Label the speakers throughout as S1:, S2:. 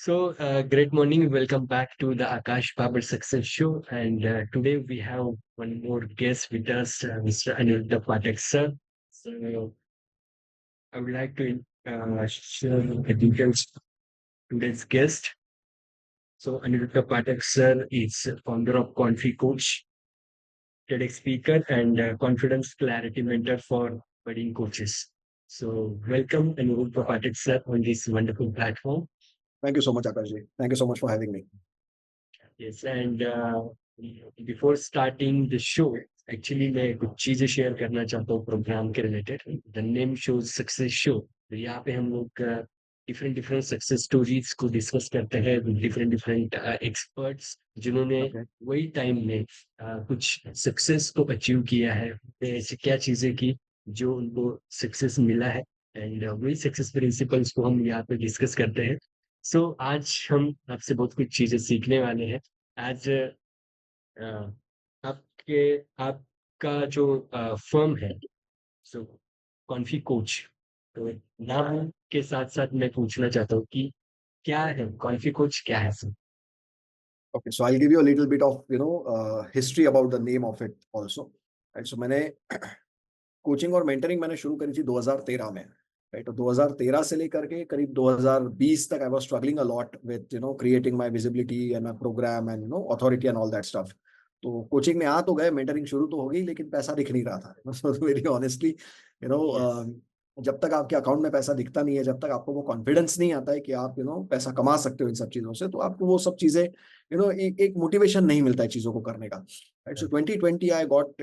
S1: Great morning. Welcome back to the Akash Babur Success Show. And today we have one more guest with us, Mr. Aniruddha Pathak, sir. So, I would like to share the details of today's guest. So, Aniruddha Pathak, sir, is founder of Confi Coach, TEDx speaker, and confidence clarity mentor for budding coaches. So, welcome, Aniruddha Pathak, sir, on this wonderful platform.
S2: Thank you so much, Akash. Thank you so much for having me.
S1: Yes, and before starting the show, actually मैं कुछ चीजें share करना चाहता हूँ programme के related the name shows success show. तो यहाँ पे हम लोग डिफरेंट डिफरेंट सक्सेस स्टोरीज को डिस्कस करते हैं डिफरेंट डिफरेंट एक्सपर्ट्स जिन्होंने
S2: Okay.
S1: वही टाइम में कुछ सक्सेस को अचीव किया है, ऐसी क्या चीजें की जो उनको सक्सेस मिला है, एंड वही सक्सेस प्रिंसिपल्स को हम यहाँ पे डिस्कस करते हैं। आज हम आपसे बहुत कुछ चीजें सीखने वाले हैं। आज आपके आपका जो फर्म है, सो कॉन्फी कोच, तो नाम के साथ साथ मैं पूछना चाहता हूँ कि क्या है कॉन्फी कोच, क्या है sir?
S2: Okay. So I'll give you a little bit of history about the name of it also. Right. So मैंने कोचिंग और मेंटरिंग मैंने शुरू करी थी 2013 में। राइट। तो 2013 से लेकर के करीब 2020 तक I was struggling a lot with creating my visibility and my programme and authority and all that stuff. तो कोचिंग में आ तो गए, मेंटरिंग शुरू तो हो गई, लेकिन पैसा दिख नहीं रहा था। So very honestly you know
S1: yes.
S2: जब तक आपके अकाउंट में पैसा दिखता नहीं है, जब तक आपको वो कॉन्फिडेंस नहीं आता है कि आप पैसा कमा सकते हो इन सब चीजों से, तो आपको वो सब चीजें एक मोटिवेशन नहीं मिलता है चीजों को करने का। Right. So 2020, I got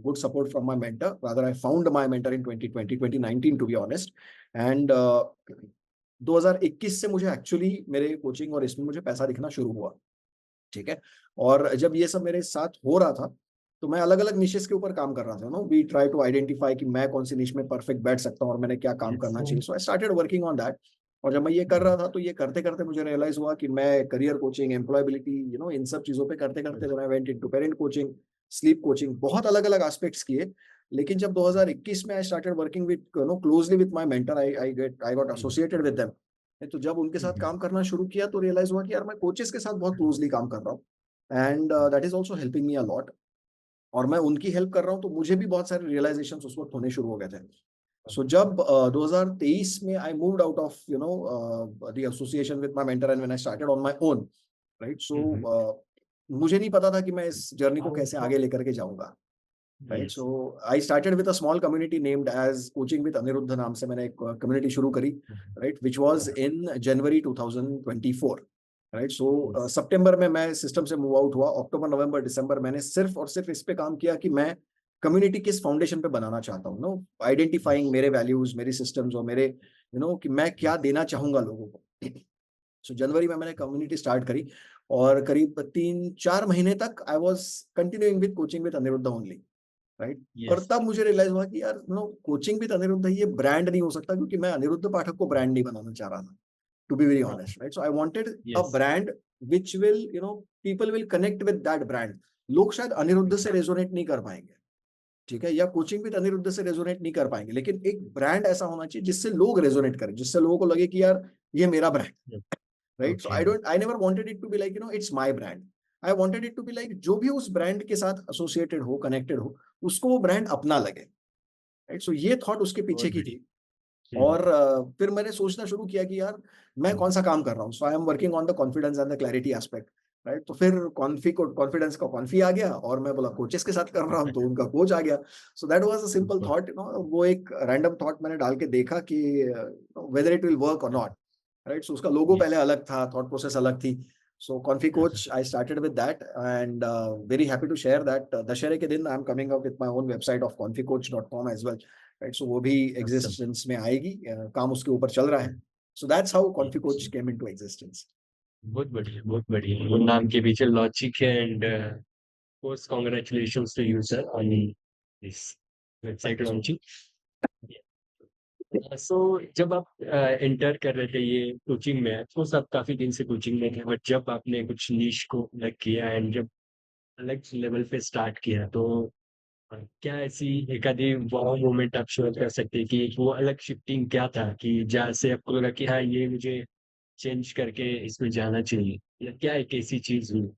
S2: good support from my mentor. Rather, I found my mentor in 2020, 2019 to be honest. And 2021 से मुझे एक्चुअली मेरे कोचिंग और इसमें मुझे पैसा दिखना शुरू हुआ। ठीक है। और जब ये सब मेरे साथ हो रहा था, तो मैं अलग अलग निशेस के ऊपर काम कर रहा था। वी ट्राई टू आइडेंटिफाई कि मैं कौन सी निश में परफेक्ट बैठ सकता हूँ और मैंने क्या काम
S1: यस।
S2: करना चाहिए। So I started working on that. और जब मैं ये कर रहा था, तो ये करते करते मुझे रियलाइज हुआ कि मैं करियर कोचिंग, एम्प्लॉयबिलिटी, इन सब चीजों पे करते करते I went into parent coaching, sleep coaching, बहुत अलग अलग एस्पेक्ट्स किए। लेकिन जब 2021 में आई started working with closely with my mentor, I got associated with them. तो जब उनके साथ काम करना शुरू किया, तो रियलाइज हुआ कि यार मैं कोचेस के साथ बहुत क्लोजली काम कर रहा हूँ, and that is also helping me a lot. और मैं उनकी हेल्प कर रहा हूँ, तो मुझे भी बहुत सारे रियलाइजेशन उस वक्त होने शुरू हो गए थे। सो जब 2023 में I moved out of the association with my mentor and when I started on my own, right. So मुझे नहीं पता था कि मैं इस जर्नी को कैसे आगे लेकर के जाऊंगा। Right.
S1: Yes.
S2: So I started with a small community named as coaching with Anirudh, नाम से मैंने एक कम्युनिटी शुरू करी। Right. Which was in January 2024। Right. So सितंबर में मैं सिस्टम से मूव आउट हुआ। अक्टूबर, नवंबर, दिसंबर मैंने सिर्फ और सिर्फ इस पे काम किया कि मैं कम्युनिटी किस फाउंडेशन पे बनाना चाहता हूँ, आइडेंटिफाइंग मेरे वैल्यूज, मेरे सिस्टम्स और मेरे कि मैं क्या देना चाहूंगा लोगों को। सो जनवरी में मैंने कम्युनिटी स्टार्ट करी, और करीब 3-4 महीने तक I was continuing with coaching with Aniruddh only. Right. और
S1: यस।
S2: तब मुझे रियलाइज हुआ कि यार कोचिंग विद अनिरुद्ध ये ब्रांड नहीं हो सकता, क्योंकि मैं अनिरुद्ध पाठक को ब्रांड नहीं बनाना चाह रहा था, to be very honest. Right. So I wanted a
S1: yes.
S2: Brand which will people will connect with that brand. लोग शायद अनिरुद्ध से रेजोनेट नहीं कर पाएंगे, ठीक है, या कोचिंग विद अनिरुद्ध से रेजोनेट नहीं कर पाएंगे, लेकिन एक ब्रांड ऐसा होना चाहिए जिससे लोग रेजोनेट करें, जिससे लोगों को लगे कि यार ये मेरा brand. Right. So
S1: okay.
S2: I never wanted it to be like it's my brand. I wanted it to be like जो भी उस ब्रांड के साथ एसोसिएटेड हो, कनेक्टेड हो, उसको वो ब्रांड अपना लगे। राइट। सो ये थॉट उसके पीछे
S1: बहुत
S2: की
S1: बढ़िया।
S2: थी। और फिर मैंने सोचना शुरू किया कि यार मैं कौन सा काम कर रहा हूँ। So I am working on the confidence and the clarity aspect. Right. तो फिर कॉन्फिडेंस का कॉन्फी आ गया, और मैं बोला कोचेस के साथ कर रहा हूँ, तो उनका कोच आ गया। सो that was a simple thought. वो एक रैंडम थॉट मैंने डाल के देखा कि वेदर इट विल वर्क और नॉट। राइट। सो उसका लोगो पहले
S1: यस।
S2: अलग था, थॉट प्रोसेस अलग थी। So Confy Coach I started with that, and very happy to share that दशहरे के दिन I am coming up with my own website of confycoach.com as well. Right. So वो भी एग्जिस्टेंस में आएगी, काम उसके ऊपर चल रहा है। So that's how Confy Coach came into existence.
S1: बहुत बढ़िया, बहुत बढ़िया। वो नाम के पीछे लॉजिक है, and course congratulations to you sir on this
S2: thank
S1: website
S2: you so much.
S1: Launching. So जब आप एंटर कर रहे थे ये कोचिंग में, तो सब काफी दिन से कोचिंग में थे, बट जब आपने कुछ नीश को अलग किया एंड जब अलग लेवल पे स्टार्ट किया, तो क्या ऐसी एक आधी वाव मोमेंट आप शेयर कर सकते हैं कि वो अलग शिफ्टिंग क्या था कि जहाँ से आपको लगा कि हाँ, ये मुझे चेंज करके इसमें जाना चाहिए, या क्या एक ऐसी चीज हुई?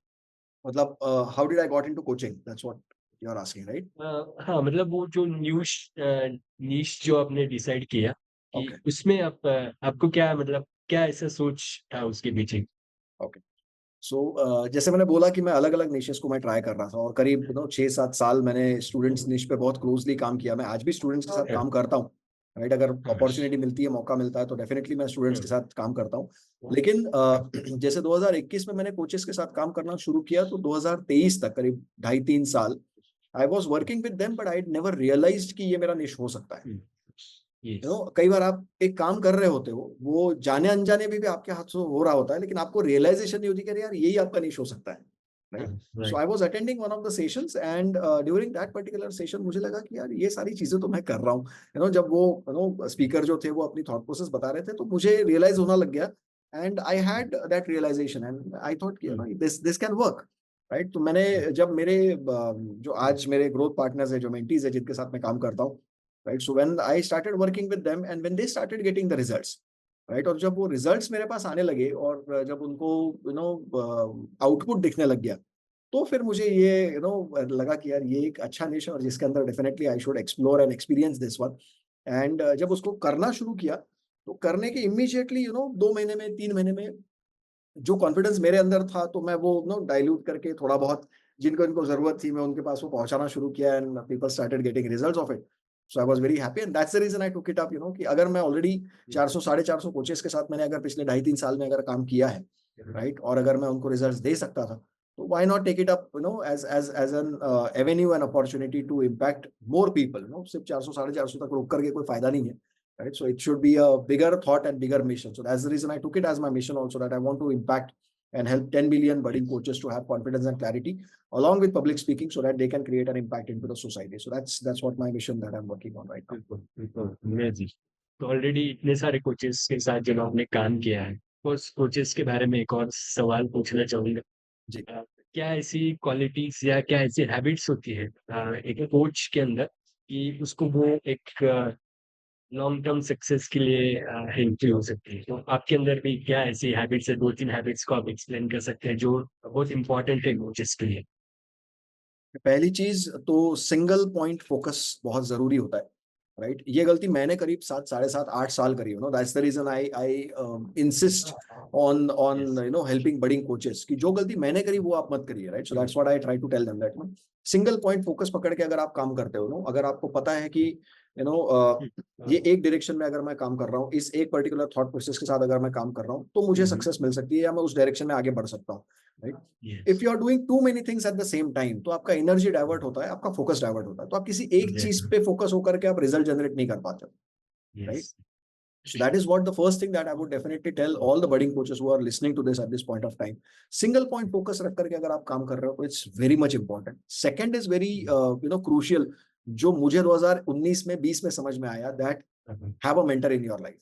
S2: मतलब how did I got into coaching, that's what you are asking, right?
S1: हाँ, मतलब वो जो नीश जो आपने डिसाइड किया कि
S2: ओके,
S1: उसमें आप आपको क्या मतलब क्या ऐसा सोच था उसके पीछे?
S2: ओके। सो जैसे मैंने बोला कि मैं अलग-अलग निशेस को मैं ट्राई कर रहा था और करीब 6-7 साल मैंने स्टूडेंट्स निश पे बहुत क्लोज़ली काम किया। मैं आज भी स्टूडेंट्स के साथ
S1: हाँ,
S2: काम करता हूँ, राइट? अगर
S1: हाँ,
S2: अपॉर्च्युनिटी मिलती है, मौका मिलता है तो डेफिनिटली मैं स्टूडेंट्स के
S1: हाँ,
S2: साथ काम करता हूँ। लेकिन जैसे 2021 में मैंने कोचेस के साथ काम करना शुरू किया तो 2023 तक करीब ढाई 3 साल I was working with them, but I had never realised कि ये मेरा निश हो सकता है।
S1: यस,
S2: कई बार आप एक काम कर रहे होते हो, वो जाने-अनजाने में भी आपके हाथ से हो रहा होता है, लेकिन आपको रियलाइज़ेशन नहीं होती कि अरे यार यही आपका निश हो सकता है,
S1: हाँ,
S2: right? So
S1: right,
S2: I was attending one of the sessions and during that particular session मुझे लगा कि यार ये सारी चीज़ें तो मैं कर रहा हूँ। जब वो स्पीकर जो थे वो अपनी थॉट प्रोसेस बता रहे थे तो मुझे रियलाइज़ होना लग गया and I had that realisation and I thought कि this this can work, right? तो मैंने जब मेरे जो आज मेरे ग्रोथ पार्टनर्स हैं, जो मेंटीज़ हैं जिनके साथ मैं काम करता हूँ, right? So when I started working with them and when they started getting the results, right? और जब वो रिजल्ट्स मेरे पास आने लगे और जब उनको आउटपुट दिखने लग गया, तो फिर मुझे ये लगा कि यार ये एक अच्छा निश है और जिसके अंदर definitely I should explore and experience this one. And जब उसको करना शुरू किया, तो करने के इमीडिएटली 2 महीने में, 3 महीने में जो कॉन्फिडेंस मेरे अंदर था, तो मैं वो डाइल्यूट करके थोड़ा बहुत जिनको इनको ज़रूरत थी, मैं उनके पास वो पहुँचाना शुरू किया and people started getting results of it. So I was very happy and that's the reason I टूक इट अप, कि अगर मैं ऑलरेडी 400 साढ़े 400 कोचेज़ के साथ मैंने अगर पिछले ढाई 3 साल में अगर काम किया है, राइट? और अगर मैं उनको रिजल्ट्स दे सकता था, तो why not take it up as an avenue and opportunity to impact more people, सिर्फ 400 साढ़े 400 तक रुक करके कोई फ़ायदा नहीं है। Right, so it should be a bigger thought and bigger mission. So that's the reason I took it as my mission also, that I want to impact and help 10 billion budding
S1: yes,
S2: coaches to have confidence and clarity along with public speaking so that they can create an impact into the society. So that's what my mission that I'm working on right now.
S1: बिल्कुल, बिल्कुल, amazing. तो already इतने सारे coaches के साथ जब आपने काम किया है, उस कोचेज़ के बारे में एक और सवाल पूछना चाहूँगा।
S2: जी।
S1: क्या ऐसी क्वालिटीज़ या क्या ऐसी हैबिट्स होती है एक कोच के अंदर कि उसको वो एक लॉन्ग टर्म सक्सेस के लिए हेल्पफुल हो सकती है? तो आपके अंदर भी क्या ऐसी हैबिट्स है, 2-3 हैबिट्स को आप एक्सप्लेन कर सकते हैं जो बहुत इम्पोर्टेंट है कोचेज़ के लिए?
S2: पहली चीज तो सिंगल पॉइंट फोकस बहुत जरूरी होता है, राइट? ये गलती मैंने करीब 7 साढ़े 7 8 साल करी, that's the reason I I insist on on
S1: yes,
S2: helping budding coaches कि जो गलती मैंने करी वो आप मत करिए, right? So that's what I try to tell them that single point focus पकड़ के अगर आप काम करते हो, अगर आपको पता है कि यू नो
S1: हुँ,
S2: ये
S1: हाँ,
S2: एक डायरेक्शन में अगर मैं काम कर रहा हूँ, इस एक पर्टिकुलर थॉट प्रोसेस के साथ अगर मैं काम कर रहा हूँ, तो मुझे
S1: हुँ, हुँ,
S2: सक्सेस मिल सकती है या मैं उस डायरेक्शन में आगे बढ़ सकता हूँ, right?
S1: Yes,
S2: if you are doing too many things at the same time, तो आपका एनर्जी डाइवर्ट होता है, आपका फोकस डाइवर्ट होता है, तो आप किसी एक चीज
S1: एग्ज़ैक्टली,
S2: पे फोकस होकर के आप रिजल्ट जनरेट नहीं कर पाते,
S1: yes,
S2: right? So that is what the first thing that I would definitely tell all the budding coaches who are listening to this at this point of time. Single point focus रख करके अगर आप काम कर रहे हो, it's very much important. Second is very crucial, जो मुझे 2019 में 20 में समझ में आया, that
S1: हाँ, हाँ,
S2: have a mentor in your life,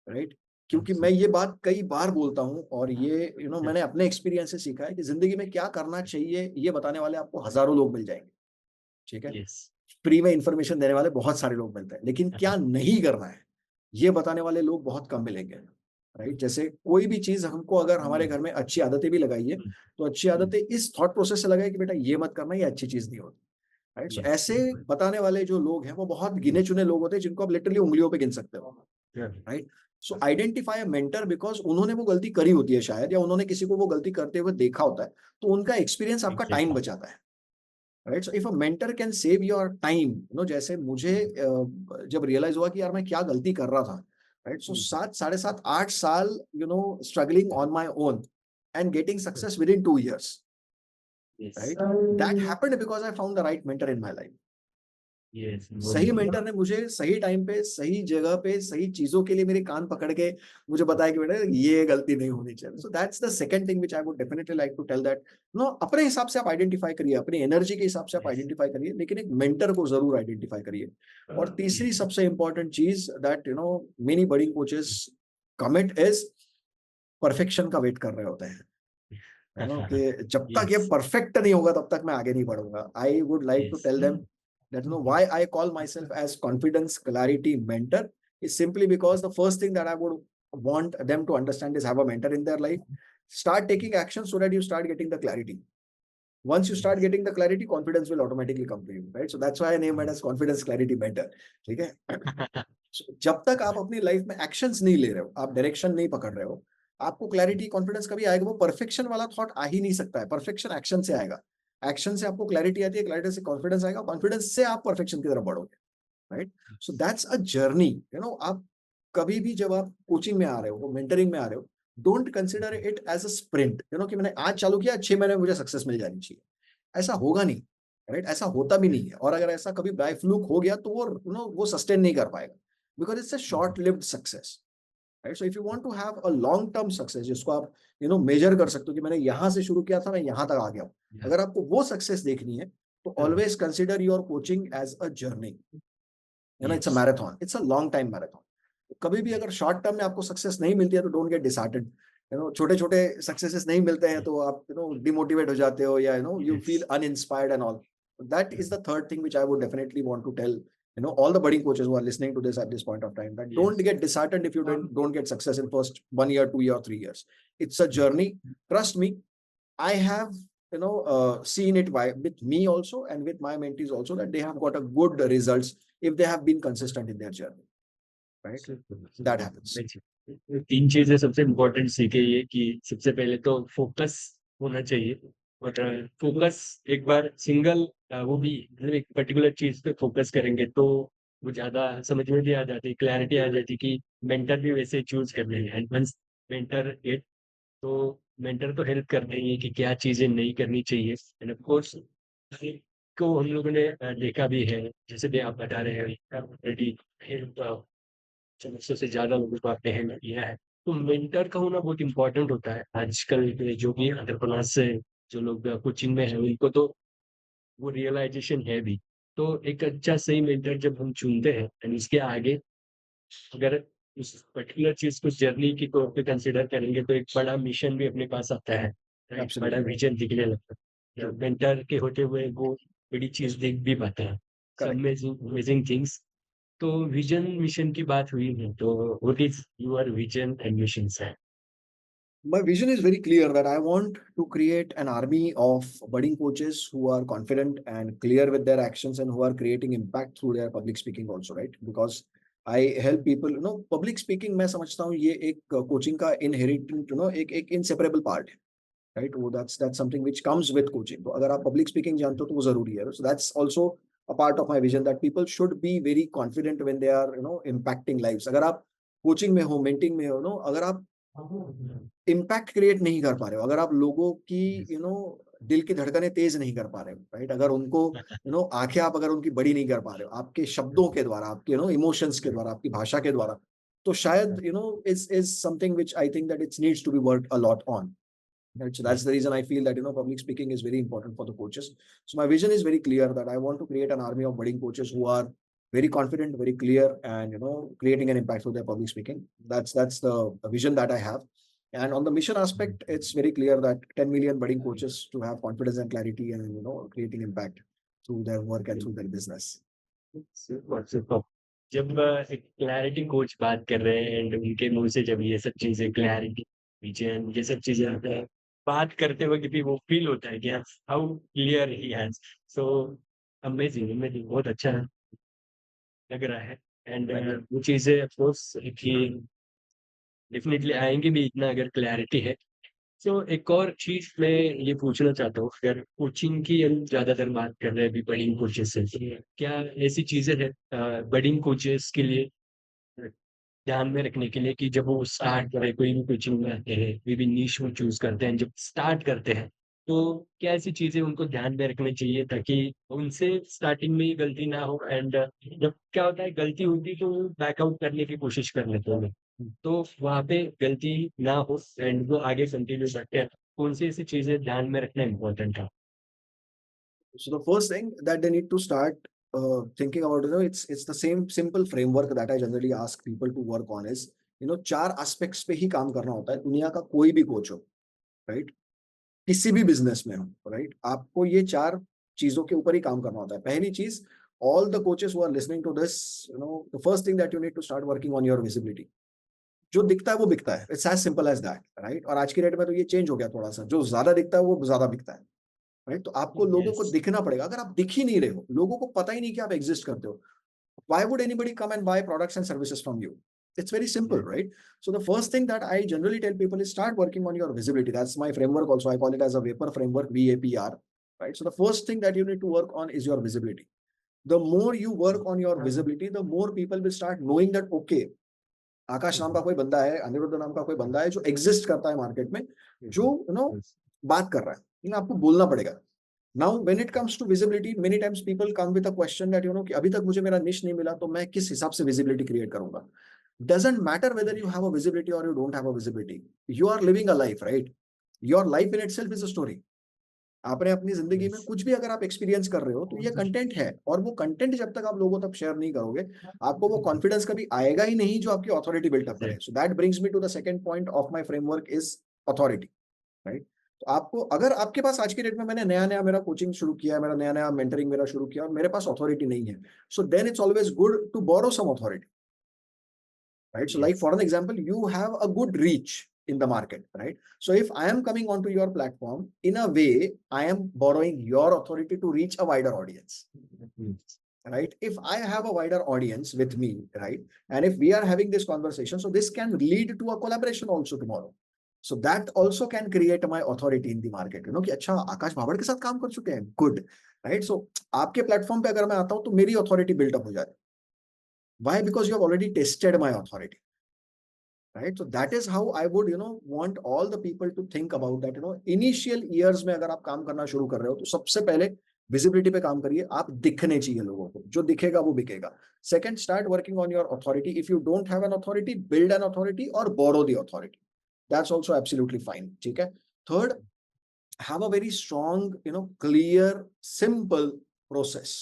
S2: right? क्योंकि मैं ये बात कई बार बोलता हूँ और ये मैंने अपने एक्सपीरियंस से सीखा है कि जिंदगी में क्या करना चाहिए ये बताने वाले आपको हजारों लोग मिल जाएंगे, ठीक है?
S1: यस,
S2: फ्री में इंफॉर्मेशन देने वाले बहुत सारे लोग मिलते हैं, लेकिन
S1: हाँ,
S2: क्या
S1: हाँ,
S2: नहीं करना है ये बताने वाले लोग बहुत कम मिलेंगे, राइट? जैसे कोई भी चीज हमको अगर हमारे घर में अच्छी आदतें भी लगाइए,
S1: हुँ,
S2: तो अच्छी
S1: हुँ,
S2: आदतें इस थॉट प्रोसेस से लगाए कि बेटा ये मत करना, ये अच्छी चीज नहीं होती, राइट? सो
S1: यस,
S2: ऐसे बताने वाले जो लोग हैं वो बहुत गिने चुने लोग होते हैं जिनको आप लिटरली उंगलियों पे गिन सकते हो,
S1: हाँ,
S2: right? So identify a mentor because उन्होंने वो गलती करी होती है शायद, या उन्होंने किसी को वो गलती करते हुए देखा होता है, तो उनका एक्सपीरियंस आपका टाइम
S1: एग्ज़ैक्टली,
S2: बचाता है, right? So if a mentor can save your time, जैसे मुझे जब रियलाइज हुआ कि यार मैं क्या गलती कर रहा था, राइट? सो
S1: हुँ,
S2: 7 साढ़े 7 8 साल struggling on my own and getting
S1: hmm,
S2: success with in 2 years,
S1: yes,
S2: right? That happened because I found the right mentor in my life.
S1: Yes, बहुत
S2: सही
S1: बढ़िया,
S2: मेंटर ने मुझे सही टाइम पे, सही जगह पे, सही चीज़ों के लिए मेरे कान पकड़ के मुझे बताया कि बेटा ये गलती नहीं होनी चाहिए। So that's the second thing which I would definitely like to tell that अपने हिसाब से आप आइडेंटिफाई करिए, अपनी एनर्जी के हिसाब से आप
S1: यस,
S2: आइडेंटिफाई करिए, लेकिन एक मेंटर को ज़रूर आइडेंटिफाई करिए। और तीसरी
S1: यस,
S2: सबसे important cheese that many budding coaches commit is perfection का वेट कर रहे होते हैं। कि जब तक ये
S1: यस,
S2: परफेक्ट नहीं होगा तब तक मैं आगे नहीं बढ़ूंगा। I would like to
S1: yes,
S2: tell them that why I call myself as confidence clarity mentor is simply because the first thing that I would want them to understand is have a mentor in their life. Start taking action so that you start getting the clarity. Once you start getting the clarity, confidence will automatically come to you, right? So that's why I name it as confidence clarity mentor. ठीक है? So, जब तक आप अपनी life में actions नहीं ले रहे हो, आप डायरेक्शन नहीं पकड़ रहे हो, आपको क्लैरिटी कॉन्फिडेंस कभी आएगा? वो परफेक्शन वाला थॉट आ ही नहीं सकता है। परफेक्शन एक्शन से आएगा। एक्शन से आपको क्लैरिटी आती है, क्लैरिटी से कॉन्फिडेंस आएगा, कॉन्फिडेंस से आप परफेक्शन की तरफ बढ़ोगे, right? So that's a journey, you no. आप कभी भी जब आप कोचिंग में आ रहे हो, मेंटरिंग में आ रहे हो, don't consider it as a sprint, you know, कि मैंने आज चालू किया, 6 महीने में मुझे सक्सेस मिल जानी चाहिए। ऐसा होगा नहीं, राइट? ऐसा होता भी नहीं है। और अगर ऐसा कभी बाय फ्लूक हो गया तो वो, यू नो, वो सस्टेन नहीं कर पाएगा, because it's a short lived success, right? So if you want to have a long term success, जिसको आप, यू नो, मेजर कर सकते हो कि मैंने यहां से शुरू किया था, मैं यहां तक आ गया हूं, अगर आपको वो सक्सेस देखनी है तो always consider your coaching as a journey, you know, it's a
S1: Yes.
S2: Marathon, it's a long time marathon. कभी भी अगर शॉर्ट टर्म में आपको सक्सेस नहीं मिलती है तो don't get disheartened, you know. छोटे छोटे सक्सेसेस नहीं मिलते हैं तो आप, यू नो, डिमोटिवेट हो जाते हो, या, you know, you feel
S1: Yes.
S2: Uninspired and all. That is the third thing which I would definitely want to tell, you know, all the budding coaches who are listening to this at this point of time, that don't
S1: Yes.
S2: get disheartened if you don't get success in first 1 year, 2 year, 3 years. It's a journey. Trust me, I have, you know, seen it with me also and with my mentees also, that they have got a good results if they have been consistent in their journey, right? That happens.
S1: तीन चीजें सबसे important सीखे ये कि सबसे पहले तो focus होना चाहिए। और फोकस एक बार सिंगल वो भी मतलब एक पर्टिकुलर चीज पे फोकस करेंगे तो वो ज्यादा समझ में भी आ जाती, क्लैरिटी आ जाती कि मेंटर भी वैसे चूज करने हैं। एंड वंस मेंटर गेट, तो मेंटर तो हेल्प करते ही है कि क्या चीजें नहीं करनी चाहिए। एंड ऑफ कोर्स को हम लोगों ने देखा भी है, जैसे भी आप बता रहे हैं ऑलरेडी 400 से ज़्यादा लोगों को आपने हैंडल किया है। तो मेंटर का होना बहुत इम्पोर्टेंट होता है। आजकल के जो भी एंटरप्रेन्योर्स हैं, जो लोग कोचिंग में हैं, उनको तो वो रियलाइज़ेशन है भी। तो एक अच्छा सही मेंटर जब हम चुनते हैं एंड उसके आगे अगर उस पर्टिकुलर चीज़ को जर्नी के तौर पे कंसीडर करेंगे तो एक बड़ा मिशन भी अपने पास आता है, राइट? बड़ा
S2: Absolutely.
S1: विज़न दिखने लगता है। मेंटर के होते हुए वो बड़ी चीज़ देख भी पाते हैं। सो
S2: Correct.
S1: Amazing amazing things. तो विजन मिशन की बात हुई है तो what is your vision and mission sir?
S2: My vision is very clear that I want to create an army of budding coaches who are confident and clear with their actions and who are creating impact through their public speaking also, right? Because I help people, you know, public speaking मैं समझता हूँ ये एक coaching का inherent, you know, एक inseparable part है, right? वो that's something which comes with coaching. तो अगर आप public speaking जानते हो तो वो जरूरी है. So that's also a part of my vision, that people should be very confident when they are, you know, impacting lives. अगर आप कोचिंग में हो, मेंटिंग में हो, नो, अगर आप इम्पैक्ट क्रिएट नहीं कर पा रहे हो, अगर आप लोगों की, यू नो, दिल की धड़कनें तेज नहीं कर पा रहे हो, राइट? अगर उनको, यू नो, आंखें आप अगर उनकी बड़ी नहीं कर पा रहे हो आपके शब्दों के द्वारा, आपके, यू नो, इमोशंस के द्वारा, आपकी भाषा के द्वारा, तो शायद, you know, is something which I think that it's needs to be worked a lot on, right? So that's the reason I feel that, you know, public speaking is very important for the coaches. So my vision is very clear that I want to create an army of budding coaches who are very confident, very clear, and, you know, creating an impact through their public speaking. That's the vision that I have. And on the mission aspect, it's very clear that 10 million budding coaches to have confidence and clarity, and, you know, creating impact through their work and through their business.
S1: Super super. जब एक clarity coach बात कर रहे हैं and उनके मुंह से जब ये सब चीजें क्लैरिटी विजन ये सब चीजें आते हैं, बात करते वक्त भी वो फील होता है कि how clear he has. So amazing amazing, बहुत अच्छा लग रहा है। And
S2: Thank you.
S1: वो चीजें ऑफ कोर्स कि डेफिनेटली आएंगे भी इतना अगर क्लैरिटी है। तो एक और चीज मैं ये पूछना चाहता हूँ, अगर कोचिंग की हम ज्यादातर बात कर रहे हैं अभी बडिंग कोचेस से, क्या ऐसी चीजें हैं बडिंग कोचेस के लिए ध्यान में रखने के लिए कि जब वो स्टार्ट करें, कोई भी कोचिंग में आते हैं, कोई भी नीश वो चूज करते हैं, जब स्टार्ट करते हैं तो क्या ऐसी चीजें उनको ध्यान में रखनी चाहिए ताकि उनसे स्टार्टिंग में ही गलती ना हो? एंड जब क्या होता है गलती होती तो बैकआउट करने की कोशिश कर लेते हैं, तो वहाँ पे गलती ना हो एंड वो आगे कंटिन्यू करते हैं, कौन सी ऐसी चीजें ध्यान में रखना इम्पोर्टेंट है?
S2: So the first thing that they need to start thinking about, you know, it's the same simple framework that I generally ask people to work on is, you know, 4 aspects पे ही काम करना होता है, दुनिया का कोई भी कोच हो, राइट? किसी भी बिजनेस में हो, राइट? आपको ये 4 चीजों के ऊपर ही काम करना होता है। पहली चीज, all the coaches who are listening to this, you know, the first thing that you need to start working on your visibility. जो दिखता है वो बिकता है, it's as simple as that, right. और आज की डेट में तो ये चेंज हो गया थोड़ा सा, जो ज्यादा दिखता है वो ज्यादा बिकता है, राइट। तो आपको लोगों को
S1: यस।
S2: दिखना पड़ेगा। अगर आप दिख ही नहीं रहे हो, लोगों को पता ही नहीं कि आप एग्जिस्ट करते हो, why would anybody come and buy products and services from you? It's very simple, right? So the first thing that I generally tell people is start working on your visibility. That's my framework also. I call it as a vapor framework, VAPR, right? So the first thing that you need to work on is your visibility. The more you work on your visibility, the more people will start knowing that, okay, आकाश नाम का कोई बंदा है, अनिरुद्ध नाम का कोई बंदा है जो एग्जिस्ट करता है मार्केट में, जो बात कर रहा है, आपको बोलना पड़ेगा। Now, when it comes to visibility, many times people come with a question that कि अभी तक मुझे मेरा niche नहीं मिला, तो मैं किस हिसाब से visibility create करूंगा? Doesn't matter whether you have a visibility or you don't have a visibility. You are living a life, right? Your life in itself is a story. आपने अपनी जिंदगी में कुछ भी अगर आप एक्सपीरियंस कर रहे हो तो ये कंटेंट है, और वो कंटेंट जब तक आप लोगों तक शेयर नहीं करोगे, आपको वो कॉन्फिडेंस कभी आएगा ही नहीं जो आपकी अथॉरिटी बिल्टअप करे। So that brings me to the second point of my framework is authority, right. तो आपको, अगर आपके पास आज की डेट में, मैंने नया नया मेरा कोचिंग शुरू किया, मेरा नया नया मेंटरिंग मेरा शुरू किया और मेरे पास अथॉरिटी नहीं है, so then it's always good to borrow some authority, right? So like for an example, you have a good reach in the market, right? So if I am coming onto your platform, in a way, I am borrowing your authority to reach a wider audience, right? If I have a wider audience with me, right? And if we are having this conversation, so this can lead to a collaboration also tomorrow. So that also can create my authority in the market, कि अच्छा आकाश भावड़ के साथ काम कर चुके हैं, good, right? So आपके platform पे अगर मैं आता हूँ तो मेरी authority built up हो जाती है। Why? Because you have already tested my authority, right? So that is how I would, want all the people to think about that. Initial years में अगर आप काम करना शुरू कर रहे हो तो सबसे पहले विजिबिलिटी पे काम करिए। आप दिखने चाहिए लोगों को, जो दिखेगा वो बिकेगा। Second, start working on your authority. If you don't have an authority, build an authority और borrow the authority, that's also absolutely fine, ठीक है। Third, have a very strong, clear, simple process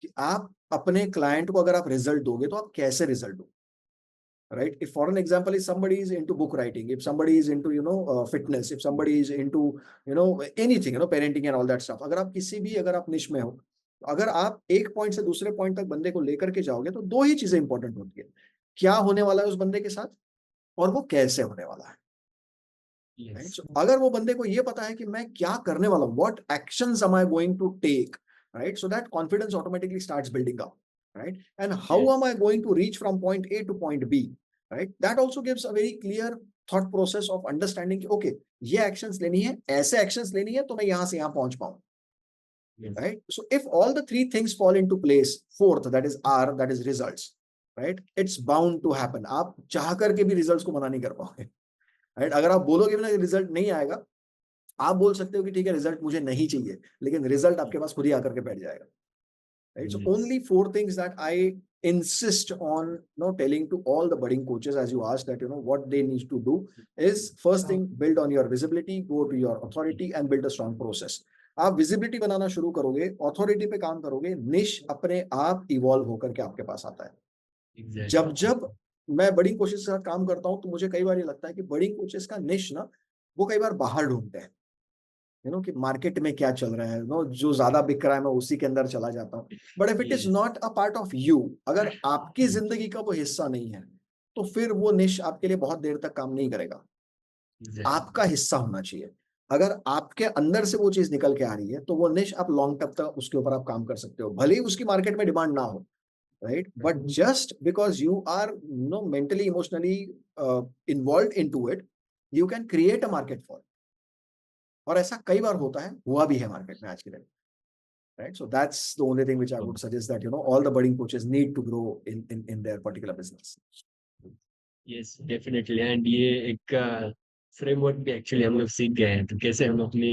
S2: कि आप अपने क्लाइंट को अगर आप result दोगे तो आप कैसे रिजल्ट दोगे, right? If for an example, if somebody is into book writing, if somebody is into fitness, if somebody is into anything, parenting and all that stuff, अगर आप किसी भी, अगर आप निश में हो, अगर आप एक पॉइंट से दूसरे पॉइंट तक बंदे को लेकर के जाओगे तो दो ही चीजें इंपॉर्टेंट होती है, क्या होने वाला है उस बंदे के साथ और वो कैसे होने वाला है, right? So, अगर वो बंदे को ये पता है कि मैं क्या करने वाला हूँ, what actions am I going to take, right? So that confidence automatically starts building up, right? And how am I going to reach from point A to point B, right? That also gives a very clear thought process of understanding कि okay, ये actions लेनी है, ऐसे actions लेनी है तो मैं यहाँ से यहाँ पहुंच पाऊँ, right? So if all the three things fall into place, fourth, that is R, that is results, right? It's bound to happen. आप चाह करके भी results को मना नहीं कर पाओगे, right? अगर आप बोलोगे भी ना रिजल्ट नहीं आएगा, आप बोल सकते हो कि ठीक है रिजल्ट मुझे नहीं चाहिए, लेकिन रिजल्ट आपके पास खुद ही आकर के बैठ जाएगा, right? So only four things that I insist on telling to all the budding coaches, as you asked that what they need to do is, first thing, build on your visibility, go to your authority and build a strong process. आप visibility बनाना शुरू करोगे, authority पे काम करोगे, निश अपने आप evolve होकर के आपके पास आता है। जब जब मैं बड़ी कोचेस के साथ काम करता हूं तो मुझे कई बार ये लगता है कि बड़ी कोचेस का निश ना, वो कई बार बाहर ढूंढते हैं, कि मार्केट में क्या चल रहा है, जो ज्यादा बिक रहा है मैं उसी के अंदर चला जाता हूँ। But if it is not a part of you, अगर आपकी जिंदगी का वो हिस्सा नहीं है, तो फिर वो निश आपके लिए बहुत देर तक काम नहीं करेगा। आपका हिस्सा होना चाहिए। अगर आपके अंदर से वो चीज निकल के आ रही है तो वो निश आप लॉन्ग टर्म तक उसके ऊपर आप काम कर सकते हो, भले ही उसकी मार्केट में डिमांड ना हो, right? But just because you are mentally, emotionally involved into it, you can create a market for it. और ऐसा कई बार होता है, हुआ भी है मार्केट में आज के दिन, right? So that's the only thing which I would suggest, that all the budding coaches need to grow in their particular business.
S1: Yes definitely. And ये एक फ्रेमवर्क भी एक्चुअली हम लोग सीख गए हैं, तो कैसे हम अपनी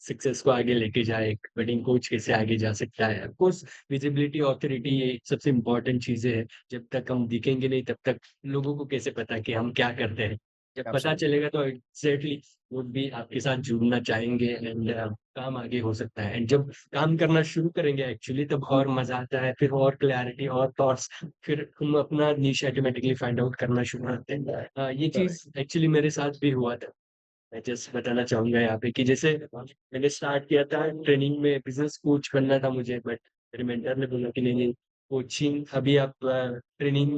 S1: सक्सेस को आगे लेके जाए, एक बडिंग कोच कैसे आगे जा सकता है। ऑफ कोर्स विजिबिलिटी, ऑथोरिटी, ये सबसे इम्पोर्टेंट चीजें हैं। जब तक हम दिखेंगे नहीं तब तक लोगों को कैसे पता कि हम क्या करते हैं। जब पता
S2: Absolutely.
S1: चलेगा तो एग्जैक्टली वो भी आपके साथ जुड़ना चाहेंगे एंड काम आगे हो सकता है। एंड जब काम करना शुरू करेंगे एक्चुअली तब और मजा आता है, फिर और क्लैरिटी और थॉट्स, फिर हम अपना नीश ऑटोमेटिकली फाइंड आउट करना शुरू करते हैं। ये चीज एक्चुअली मेरे साथ भी हुआ था। मैं जस्ट बताना चाहूंगा यहाँ पे कि जैसे मैंने स्टार्ट किया था ट्रेनिंग में, बिजनेस कोच बनना था मुझे, बट मेरे मेंटर ने बोला कि नहीं नहीं, कोचिंग अभी आप ट्रेनिंग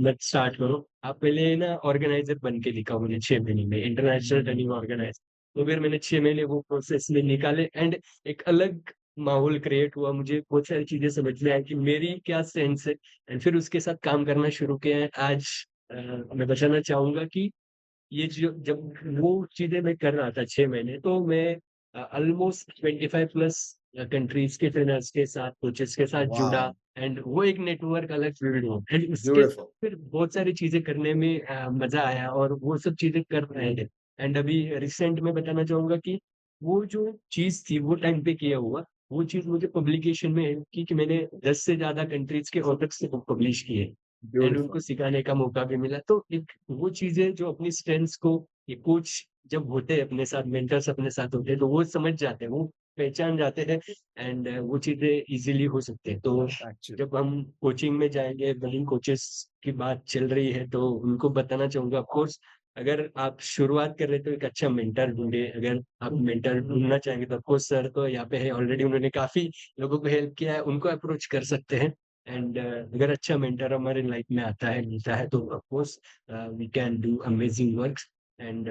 S1: मत स्टार्ट करो। आप पहले ना ऑर्गेनाइज़र बन के दिखाओ मुझे 6 महीने में, इंटरनेशनल रनिंग ऑर्गेनाइज़र। तो फिर मैंने 6 महीने वो प्रोसेस में निकाले एंड एक अलग माहौल क्रिएट हुआ। मुझे बहुत सारी चीज़ें समझ में आई कि मेरी क्या स्ट्रेंथ्स है एंड फिर उसके साथ काम करना शुरू किया है। आज मैं बताना चाहूँगा कि ये जो जब वो चीज़ें मैं कर रहा था 6 महीने, तो मैं ऑलमोस्ट 25 प्लस कंट्रीज़ के ट्रेनर्स के साथ, कोचेज़ के साथ जुड़ा
S2: वाओ!
S1: एंड वो एक नेटवर्क अलग बिल्ड हुआ एंड उसके
S2: ब्यूटीफुल।
S1: फिर बहुत सारी चीज़ें करने में मज़ा आया और वो सब चीज़ें कर रहे हैं। एंड अभी रिसेंट में बताना चाहूँगा कि वो जो चीज़ थी, वो टाइम पे किया हुआ, वो चीज़ मुझे पब्लिकेशन में हेल्प की कि मैंने 10 से ज़्यादा कंट्रीज़ के ऑथर्स से बुक पब्लिश किए। एंड उनको
S2: ब्यूटीफुल।
S1: सिखाने का मौका भी मिला। तो एक वो चीज़ें जो अपनी स्ट्रेंथ्स को ये कोच जब होते हैं अपने साथ, मेंटर्स अपने साथ होते हैं, तो वो समझ जाते हैं, वो पहचान जाते हैं एंड वो चीज़ें ईज़िली हो सकती हैं। तो
S2: एक्चुअली।
S1: जब हम कोचिंग में जाएँगे, रनिंग कोचेस की बात चल रही है, तो उनको बताना चाहूँगा ऑफ कोर्स अगर आप शुरुआत कर रहे हैं तो एक अच्छा मेंटर ढूँढे। अगर आप मेंटर ढूँढना चाहेंगे तो ऑफ कोर्स सर तो यहाँ पे है ऑलरेडी, उन्होंने काफ़ी लोगों को हेल्प किया है, उनको अप्रोच कर सकते हैं। एंड अगर अच्छा मेंटर हमारे लाइफ में आता है, मिलता है तो of course we can do amazing works. And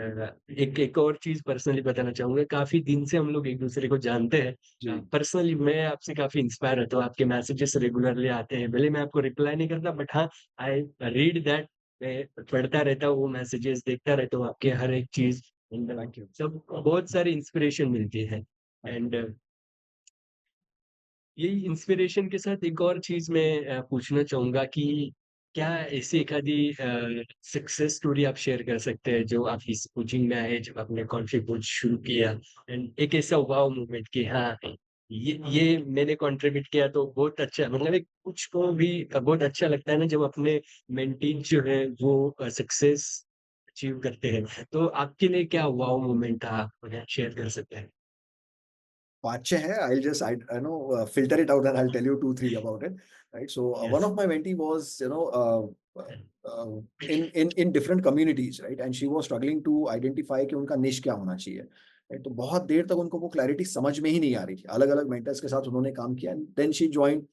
S1: एक एक और चीज़ पर्सनली बताना चाहूँगा, काफ़ी दिन से हम लोग एक-दूसरे को जानते हैं।
S2: जी।
S1: पर्सनली मैं आपसे काफ़ी इंस्पायर होता हूँ, आपके मैसेजेस रेगुलरली आते हैं। भले मैं आपको रिप्लाई नहीं करता बट हाँ, आई रीड दैट, मैं पढ़ता रहता हूँ वो मैसेजेस, देखता रहता हूँ आपके हर एक चीज़ एंड
S2: थैंक यू।
S1: सब बहुत सारी इंस्पिरेशन मिलती है।
S2: Thank you.
S1: एंड यही इंस्पिरेशन के साथ एक और चीज़ मैं पूछना चाहूँगा कि क्या ऐसी एक आधी सक्सेस स्टोरी आप शेयर कर सकते हैं जो आप इस कोचिंग में आए, जब आपने कंट्रीब्यूट शुरू किया एंड एक ऐसा वाओ मोमेंट कि हाँ, ये मैंने कंट्रीब्यूट किया तो बहुत अच्छा, मतलब एक कुछ को भी बहुत अच्छा लगता है ना जब अपने मेंटीज जो है वो सक्सेस अचीव करते हैं। तो आपके लिए क्या वाओ मोमेंट था? आप मुझे शेयर कर सकते हैं?
S2: 5-6 हैं. I'll just I know filter it out and I'll tell you 2, 3 about it. Right. So one
S1: yes.
S2: of my mentee was in different communities, right? And she was struggling to identify कि उनका niche क्या होना चाहिए. Right? तो बहुत देर तक उनको वो क्लैरिटी समझ में ही नहीं आ रही थी. अलग-अलग मेंटर्स के साथ उन्होंने काम किया. Then she joined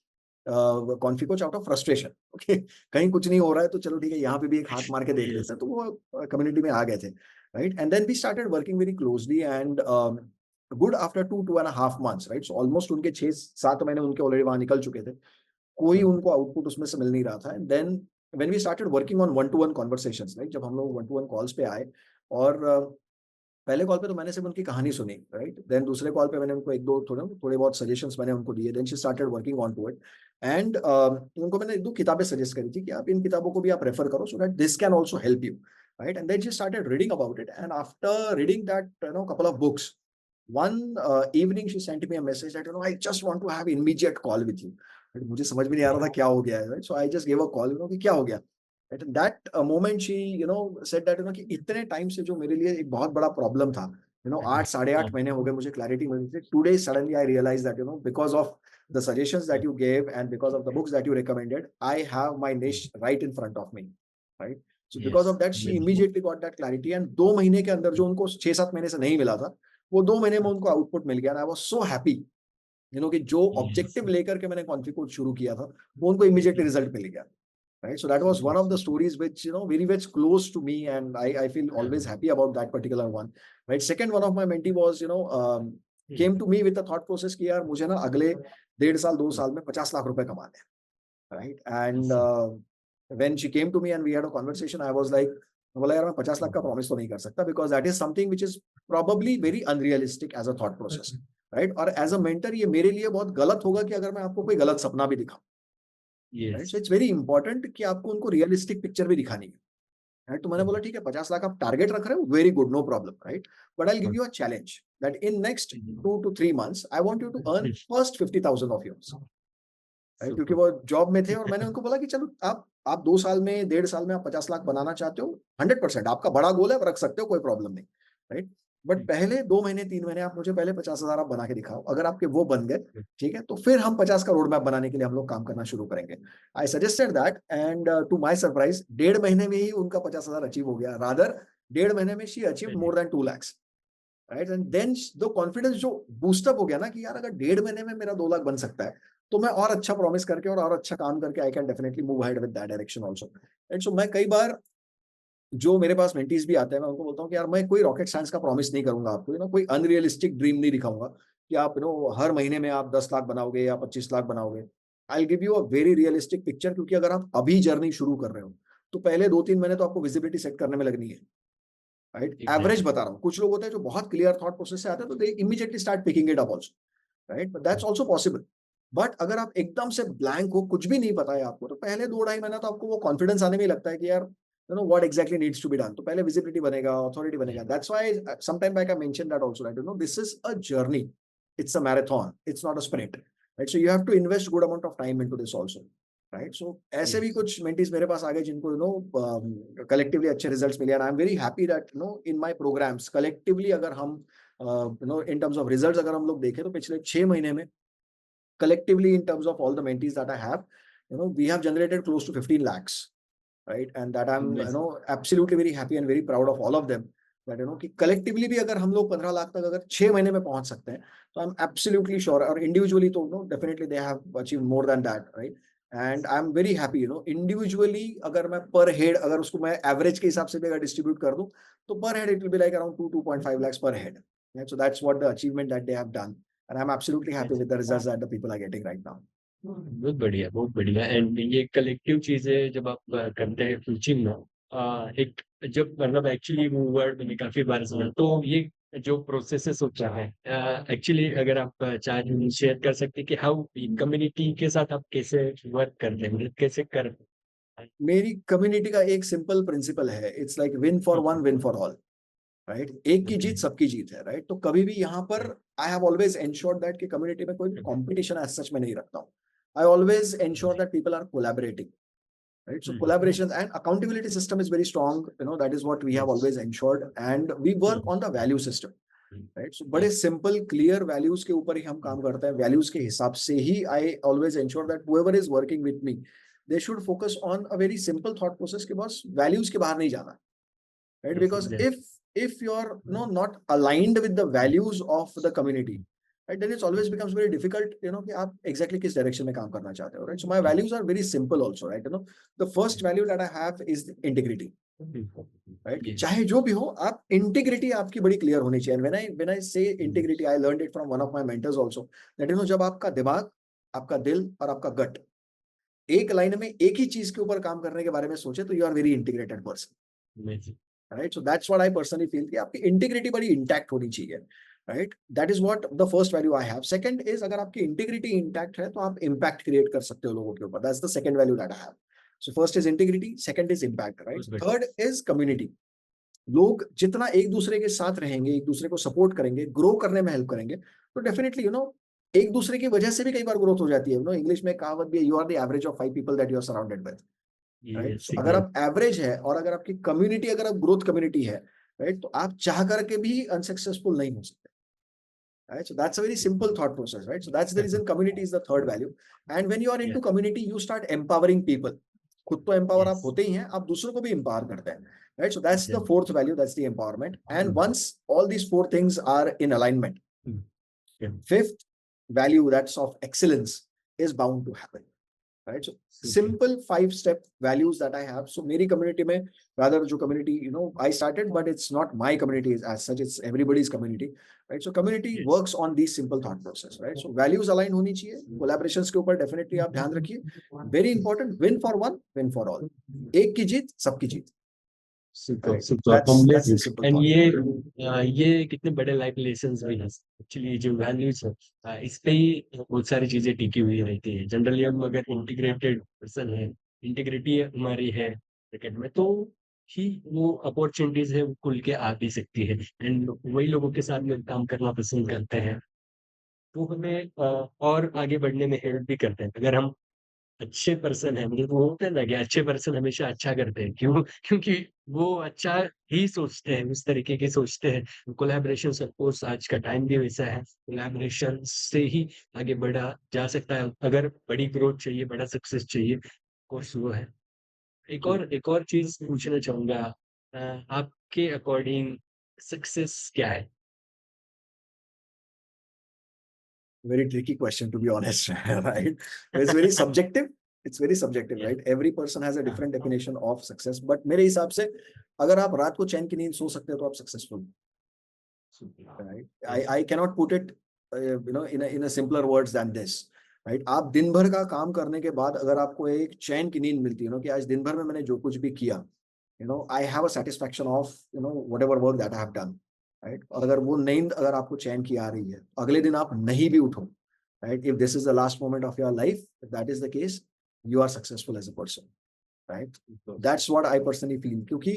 S2: Confy Coach out of frustration. Okay. कहीं कुछ नहीं हो रहा है तो चलो ठीक है यहाँ पे भी एक हाथ मार के देख
S1: यस।
S2: लेते हैं. तो वो कम्युनिटी में आ गए थे. Right. And then we started working very closely and good after 2.5 months. Right. So almost उनके 6-7 महीने उनके ऑलरेडी वहां निकल चुके थे. कोई उनको आउटपुट उसमें से मिल नहीं रहा था. And then when we started working on one to one conversations, right, जब हम लोग वन टू वन कॉल्स पे आए और पहले कॉल पे तो मैंने सिर्फ उनकी कहानी सुनी. राइट. देन दूसरे कॉल पे मैंने उनको एक दो थोड़े थोड़े बहुत सजेशंस मैंने उनको दिए. Then she started working on to it. And उनको मैंने एक दो किताबें सजेस्ट करी थी कि आप इन किताबों को भी आप रेफर करो so that this can also help you. Right. And then she started reading about it. And after reading that couple of books, one evening she sent me a message that I just want to have immediate call with you. Right? मुझे समझ में नहीं आ रहा था क्या हो गया है. Right? So I just gave a call, कि क्या हो गया. Right? And that moment she said that कि इतने टाइम से जो मेरे लिए एक बहुत बड़ा प्रॉब्लम था, 8 साढ़े 8 महीने हो गए मुझे क्लैरिटी मिली थी. Today suddenly I realized that because of the suggestions that you gave and because of the books that you recommended, I have my niche right in front of me. Right? So because
S1: yes.
S2: of that she immediately got that clarity. And 2 महीने के अंदर जो उनको 6-7 महीने से नहीं मिला था, वो 2 महीने में उनको आउटपुट मिल गया. आई वाज सो हैप्पी कि जो
S1: Yes.
S2: ऑब्जेक्टिव लेकर के मैंने कॉन्फिग शुरू किया था, वो उनको इमीडिएटली रिजल्ट मिल गया. Right. So that was one of the stories which very much close to me and I feel always happy about that particular one. Right. Second one of my mentee was came to me with the thought process कि यार मुझे ना अगले 1.5 साल 2 साल में 50 लाख रुपए कमाने हैं. Right. And when she came to me and we had a conversation, I was like, बोला यार मैं 50 लाख का प्रॉमिस तो नहीं कर सकता because that is something which is probably very unrealistic as a thought process. Right. और एज अ मेंटर ये मेरे लिए बहुत गलत होगा कि अगर मैं आपको कोई गलत सपना भी दिखाऊं. Right.
S1: Yes.
S2: So it's very important कि आपको उनको रियलिस्टिक पिक्चर भी दिखानी है. राइट. तो मैंने बोला ठीक है 50 लाख आप टारगेट रख रहे हो, very good, no problem. Right. But I will give you a challenge that in next 2 to 3 months I want you to earn first 50,000 of yours. Right. क्योंकि
S1: Super.
S2: वो जॉब में थे और मैंने उनको बोला कि चलो आप 2 साल में 1.5 साल में आप 50 लाख बनाना चाहते हो, 100% आपका बड़ा गोल है, आप रख सकते हो, कोई प्रॉब्लम नहीं. राइट. बट पहले 2 महीने 3 महीने आप मुझे पहले 50,000 आप बना के दिखाओ. अगर आपके वो बन गए, ठीक है, तो फिर हम 50 का रोड मैप बनाने के लिए हम लोग काम करना शुरू करेंगे. I suggested that and to my surprise 1.5 महीने में ही उनका 50,000 अचीव हो गया. रादर 1.5 महीने में she achieve more than 2 lakhs. Right. And then दो कॉन्फिडेंस जो बूस्टअप हो गया ना कि यार अगर 1.5 महीने में मेरा 2 लाख बन सकता है, तो मैं और अच्छा प्रॉमिस करके और अच्छा काम करके I can definitely move ahead with that direction also. And so मैं कई बार जो मेरे पास मेंटीज भी आते हैं, मैं उनको बोलता हूँ कि यार मैं कोई रॉकेट साइंस का प्रॉमिस नहीं करूंगा आपको, कोई अनरियलिस्टिक ड्रीम नहीं दिखाऊंगा कि आप हर महीने में आप 10 लाख बनाओगे या 25 लाख बनाओगे। I give you a very realistic picture, क्योंकि अगर आप अभी जर्नी शुरू कर रहे हो तो पहले 2-3 महीने तो आपको विजिबिलिटी सेट करने में लगनी है, राइट? Average
S1: exactly.
S2: बता रहा हूँ, कुछ लोग होते हैं जो बहुत क्लियर थॉट प्रोसेस से आते हैं तो दे immediately start picking it up also, right? But that's also possible. But अगर आप एकदम से ब्लैंक हो, कुछ भी नहीं पता है आपको, तो पहले 2-2.5 महीना तो आपको वो कॉन्फिडेंस आने में ही लगता है कि यार what exactly needs to be done. तो पहले विजिबिलिटी बनेगा, अथॉरिटी बनेगा। That's why some time back I mention that also, right? This is a journey, it's a marathon, it's not a sprint, right? So you have to invest good amount of time into this also, right? So ऐसे भी कुछ mentees मेरे पास आ गए जिनको collectively अच्छे results मिले, and I am very happy that in my programs collectively अगर हम इन टर्म्स ऑफ रिजल्ट्स अगर हम लोग देखें तो पिछले 6 महीने में collectively in terms of all the mentees that I have, we have generated close to 15 lakhs, right? And that I'm, absolutely very happy and very proud of all of them. That कि collectively भी अगर हम लोग 15 लाख तक अगर 6 महीने में पहुंच सकते हैं, तो I'm absolutely sure, और individually तो definitely they have achieved more than that, right? And I'm very happy, individually अगर मैं per head अगर उसको मैं average के हिसाब से भी अगर distribute कर दूं, तो per head it will be like around 2.5 lakhs per head, right? So that's what the achievement that they have done, and I'm absolutely happy with the results that the people are getting right now.
S1: बहुत बढ़िया, बहुत बढ़िया। And ये collective चीज़ें जब आप करते हैं कोचिंग में, एक जब मतलब एक्चुअली वो वर्ड मैंने काफ़ी बार सुना, तो ये जो प्रोसेसेस होता है, एक्चुअली अगर आप चाहें शेयर कर सकते हैं कि हाउ कम्युनिटी के साथ आप कैसे वर्क करते हैं, मतलब कैसे कर
S2: मेरी कम्युनिटी का एक सिंपल प्रिंसिपल है, it's like win for one win for all, right? एक की जीत सबकी जीत है, राइट? तो कभी भी यहाँ पर आई हैव ऑलवेज एंश्योर्ड दैट कि कम्युनिटी में कोई भी कंपटीशन एज सच में नहीं रखता हूँ। I always ensure that people are collaborating, right? So collaboration and accountability system is very strong, that is what we have always ensured, and we work on the value system, right? So बड़े simple clear values के ऊपर ही हम काम करते हैं, values के हिसाब से ही I always ensure that whoever is working with me, they should focus on a very simple thought process कि बस values के बाहर नहीं जाना, right? Because if you're not aligned with the values of the community, right, then it always becomes very difficult, कि आप exactly किस direction में काम करना चाहते हो, right? So my values are very simple also, right? The first value that I have is integrity, right? कि चाहे जो भी हो, आप integrity आपकी बड़ी clear होनी चाहिए। And when I say integrity, I learned it from one of my mentors also, that जब आपका दिमाग, आपका दिल और आपका गट एक लाइन में एक ही चीज के ऊपर काम करने के बारे में सोचे, तो you are very integrated person, right? So that's what I personally feel कि आपकी इंटीग्रिटी बड़ी इंटैक्ट होनी चाहिए, right? That is what the first value I have. Second is, अगर आपकी इंटीग्रिटी इंटैक्ट है तो आप इम्पैक्ट क्रिएट कर सकते हो लोगों के ऊपर। That's the second value that I have. So first is integrity, second is impact, right? Third is community. लोग जितना एक दूसरे के साथ रहेंगे, एक दूसरे को सपोर्ट करेंगे, ग्रो करने में हेल्प करेंगे, तो डेफिनेटली एक दूसरे की वजह से भी कई बार ग्रोथ हो जाती है। इंग्लिश में कहावत भी है, you are the average of 5 people that you are surrounded with, right? So अगर आप एवरेज है और अगर आपकी कम्युनिटी अगर आप ग्रोथ कम्युनिटी है, राइट, तो आप चाह करके भी अनसक्सेसफुल नहीं हो सकते, right? So that's a very simple thought process, right? So that's the reason community is the third value. And when you are into community, you start empowering people. खुद तो empower आप होते ही हैं, आप दूसरों को भी empower करते हैं, right? So that's the fourth value, that's the empowerment. And once all these four things are in alignment, fifth value, that's of excellence, is bound to happen, right? So simple 5-step values that I have. So मेरी community में, rather जो community I started, but it's not my community as such, it's everybody's community, right? So community works on these simple thought process, right? So values align होनी चाहिए, collaborations के ऊपर definitely आप ध्यान रखिए, very important, win for one, win for all, एक की जीत सबकी जीत,
S1: super
S2: right?
S1: Super
S2: That's the simple
S1: and
S2: thought.
S1: ये कितने बड़े लाइफ लेसन्स भी हैं एक्चुअली, जो वैल्यूज है, इस पे ही बहुत सारी चीजें टिकी हुई रहती है। जनरली हम अगर इंटीग्रेटेड पर्सन है, इंटीग्रिटी हमारी है क्रिकेट में, तो ही वो अपॉर्चुनिटीज है वो खुल के आ भी सकती है। एंड वही लोगों के साथ में काम करना पसंद करते हैं, तो हमें और आगे बढ़ने में हेल्प भी करते हैं। अगर हम अच्छे पर्सन है, मतलब वो होता है ना कि अच्छे पर्सन हमेशा अच्छा करते हैं, क्यों? क्योंकि वो अच्छा ही सोचते हैं, उस तरीके के सोचते हैं। कोलैबोरेशन ऑफ कोर्स आज का टाइम भी वैसा है, कोलैबोरेशन से ही आगे बढ़ा जा सकता है। अगर बड़ी ग्रोथ चाहिए, बड़ा सक्सेस चाहिए, कोर्स वो है। एक और चीज पूछना चाहूंगा, आपके अकॉर्डिंग सक्सेस क्या है?
S2: Very tricky question, to be honest. Right? It's very subjective. It's very subjective,
S1: Yeah.
S2: right? Every person has a different definition of success. But मेरे हिसाब से अगर आप रात को चैन की नींद सो सकते हो तो आप successful, right?
S1: Yes.
S2: I cannot put it in a simpler words than this, right? आप दिन भर का काम करने के बाद अगर आपको एक चैन की नींद मिलती है कि आज दिन भर में मैंने जो कुछ भी किया, I have a satisfaction of whatever work that I have done, right? और अगर वो नींद अगर आपको चैन की आ रही है, अगले दिन आप नहीं भी उठो, right? If this is the last moment of your life, if that is the case, you are successful as a person, right? That's what I personally feel. क्योंकि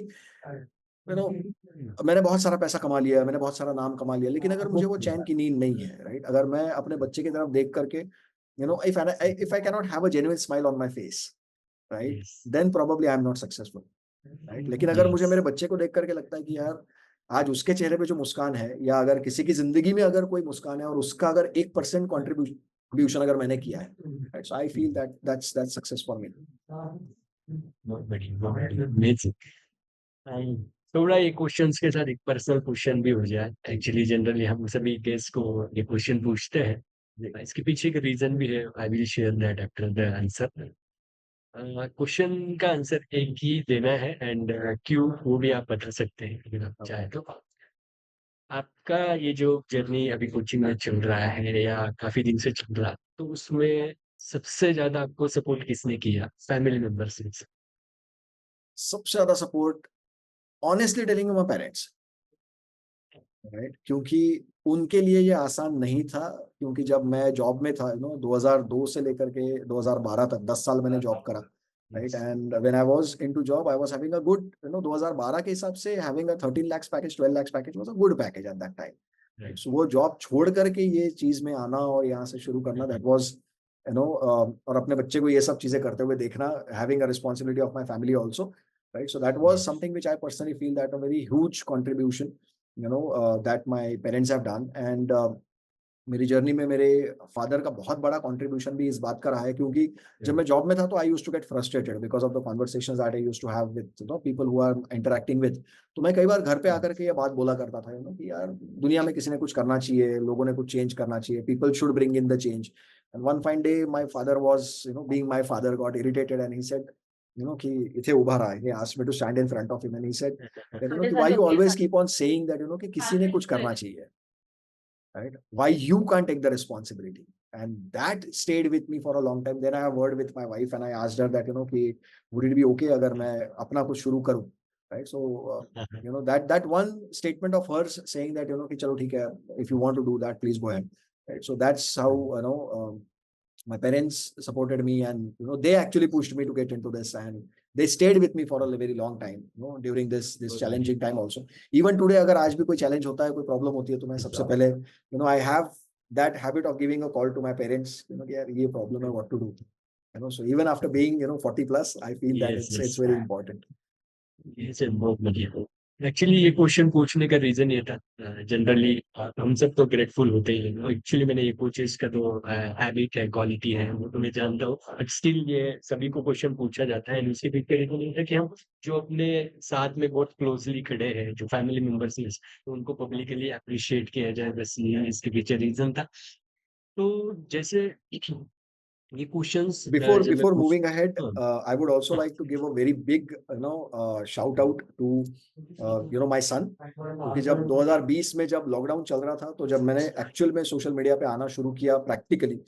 S2: मैंने बहुत सारा पैसा कमा लिया, मैंने बहुत सारा नाम कमा लिया, लेकिन अगर मुझे वो चैन की नींद नहीं है, राइट? अगर मैं अपने बच्चे की तरफ देख करके if I cannot have a genuine smile on my face, right,
S1: Yes.
S2: then probably I am not successful, right? लेकिन अगर मुझे
S1: Yes.
S2: मेरे बच्चे को देख करके लगता है कि यार आज उसके चेहरे पे जो मुस्कान है, या अगर किसी की जिंदगी में अगर कोई मुस्कान है और उसका अगर 1% कॉन्ट्रीब्यूशन अगर मैंने किया है, right, so I feel that that's success for me.
S1: बहुत बढ़िया, बहुत बढ़िया, amazing. And थोड़ा ये क्वेश्चंस के साथ एक पर्सनल क्वेश्चन भी हो जाए। एक्चुअली जनरली हम सभी गेस्ट को ये क्वेश्चन पूछते हैं, इसके पीछे एक रीजन भी है। I will share that after the answer. Question का आंसर एक ही देना है, एंड क्यों वो भी आप बता सकते हैं अगर आप चाहें तो। आपका ये जो जर्नी अभी कोचिंग में चल रहा है या काफी दिन से चल रहा है, तो उसमें सबसे ज्यादा आपको सपोर्ट किसने किया फैमिली मेंबर्स में से?
S2: सबसे ज्यादा support honestly telling my parents, right? क्योंकि उनके लिए ये आसान नहीं था, क्योंकि जब मैं जॉब में था 2002 से लेकर के 2012 तक 10 साल मैंने जॉब करा, right? And when I was into job I was having a good 2012 के हिसाब से having a 13 lakh package, 12 lakh package was a good package at that time, right? So वो जॉब छोड़ करके ये चीज में आना और यहाँ से शुरू करना, दैट वाज और अपने बच्चे को ये सब चीजें करते हुए देखना, having a responsibility of my family also, right? So that was something which I personally feel that a very huge contribution that my parents have done. And मेरी जर्नी में मेरे फादर का बहुत बड़ा कंट्रीब्यूशन भी इस बात का रहा है, क्योंकि जब मैं जॉब में था तो I used to get frustrated because of the conversations that I used to have with people who are interacting with. तो मैं कई बार घर पे आकर के ये बात बोला करता था कि यार दुनिया में किसी ने कुछ करना चाहिए, लोगों ने कुछ चेंज करना चाहिए, people should bring in the change. And one fine day my father was being my father got irritated and he said कि इथे उभा रहा है, he asked me to stand in front of him and he said that कि why you always keep on saying that कि किसी ने कुछ करना चाहिए, right? Why you can't take the responsibility? And that stayed with me for a long time. Then I have word with my wife and I asked her that कि would it be okay अगर मैं अपना कुछ शुरू करूं, right? So that one statement of hers saying that कि चलो ठीक है, if you want to do that please go ahead, right? So that's how my parents supported me, and they actually pushed me to get into this, and they stayed with me for a very long time during this challenging time also. Even today अगर आज भी कोई challenge होता है, कोई problem होती है, तो मैं सबसे पहले I have that habit of giving a call to my parents कि यार ये problem है, what to do, so even after being 40 plus I feel that
S1: Yes,
S2: it's
S1: yes.
S2: very important.
S1: ये सर बहुत बढ़िया। एक्चुअली ये क्वेश्चन पूछने का रीजन ये था, जनरली हम सब तो ग्रेटफुल होते ही हैं। एक्चुअली मैंने ये कोचेस का तो हैबिट है, क्वालिटी है, वो तो मैं जानता हूँ, बट स्टिल ये सभी को क्वेश्चन पूछा जाता है। उसके पीछे रीजन ये है कि हम जो अपने साथ में बहुत क्लोजली खड़े हैं, जो फैमिली मेंबर्स हैं, तो उनको पब्लिकली अप्रिशिएट किया जाए, बस ये इसके पीछे रीजन था। तो जैसे ये क्वेश्चंस
S2: Before
S1: जब मैं
S2: before
S1: पूछ
S2: moving ahead,
S1: हाँ,
S2: I would also
S1: हाँ,
S2: like to give a very big shout out to my son, क्योंकि जब 2020 में जब लॉकडाउन चल रहा था, तो जब मैंने एक्चुअल में सोशल मीडिया पे आना शुरू किया practically,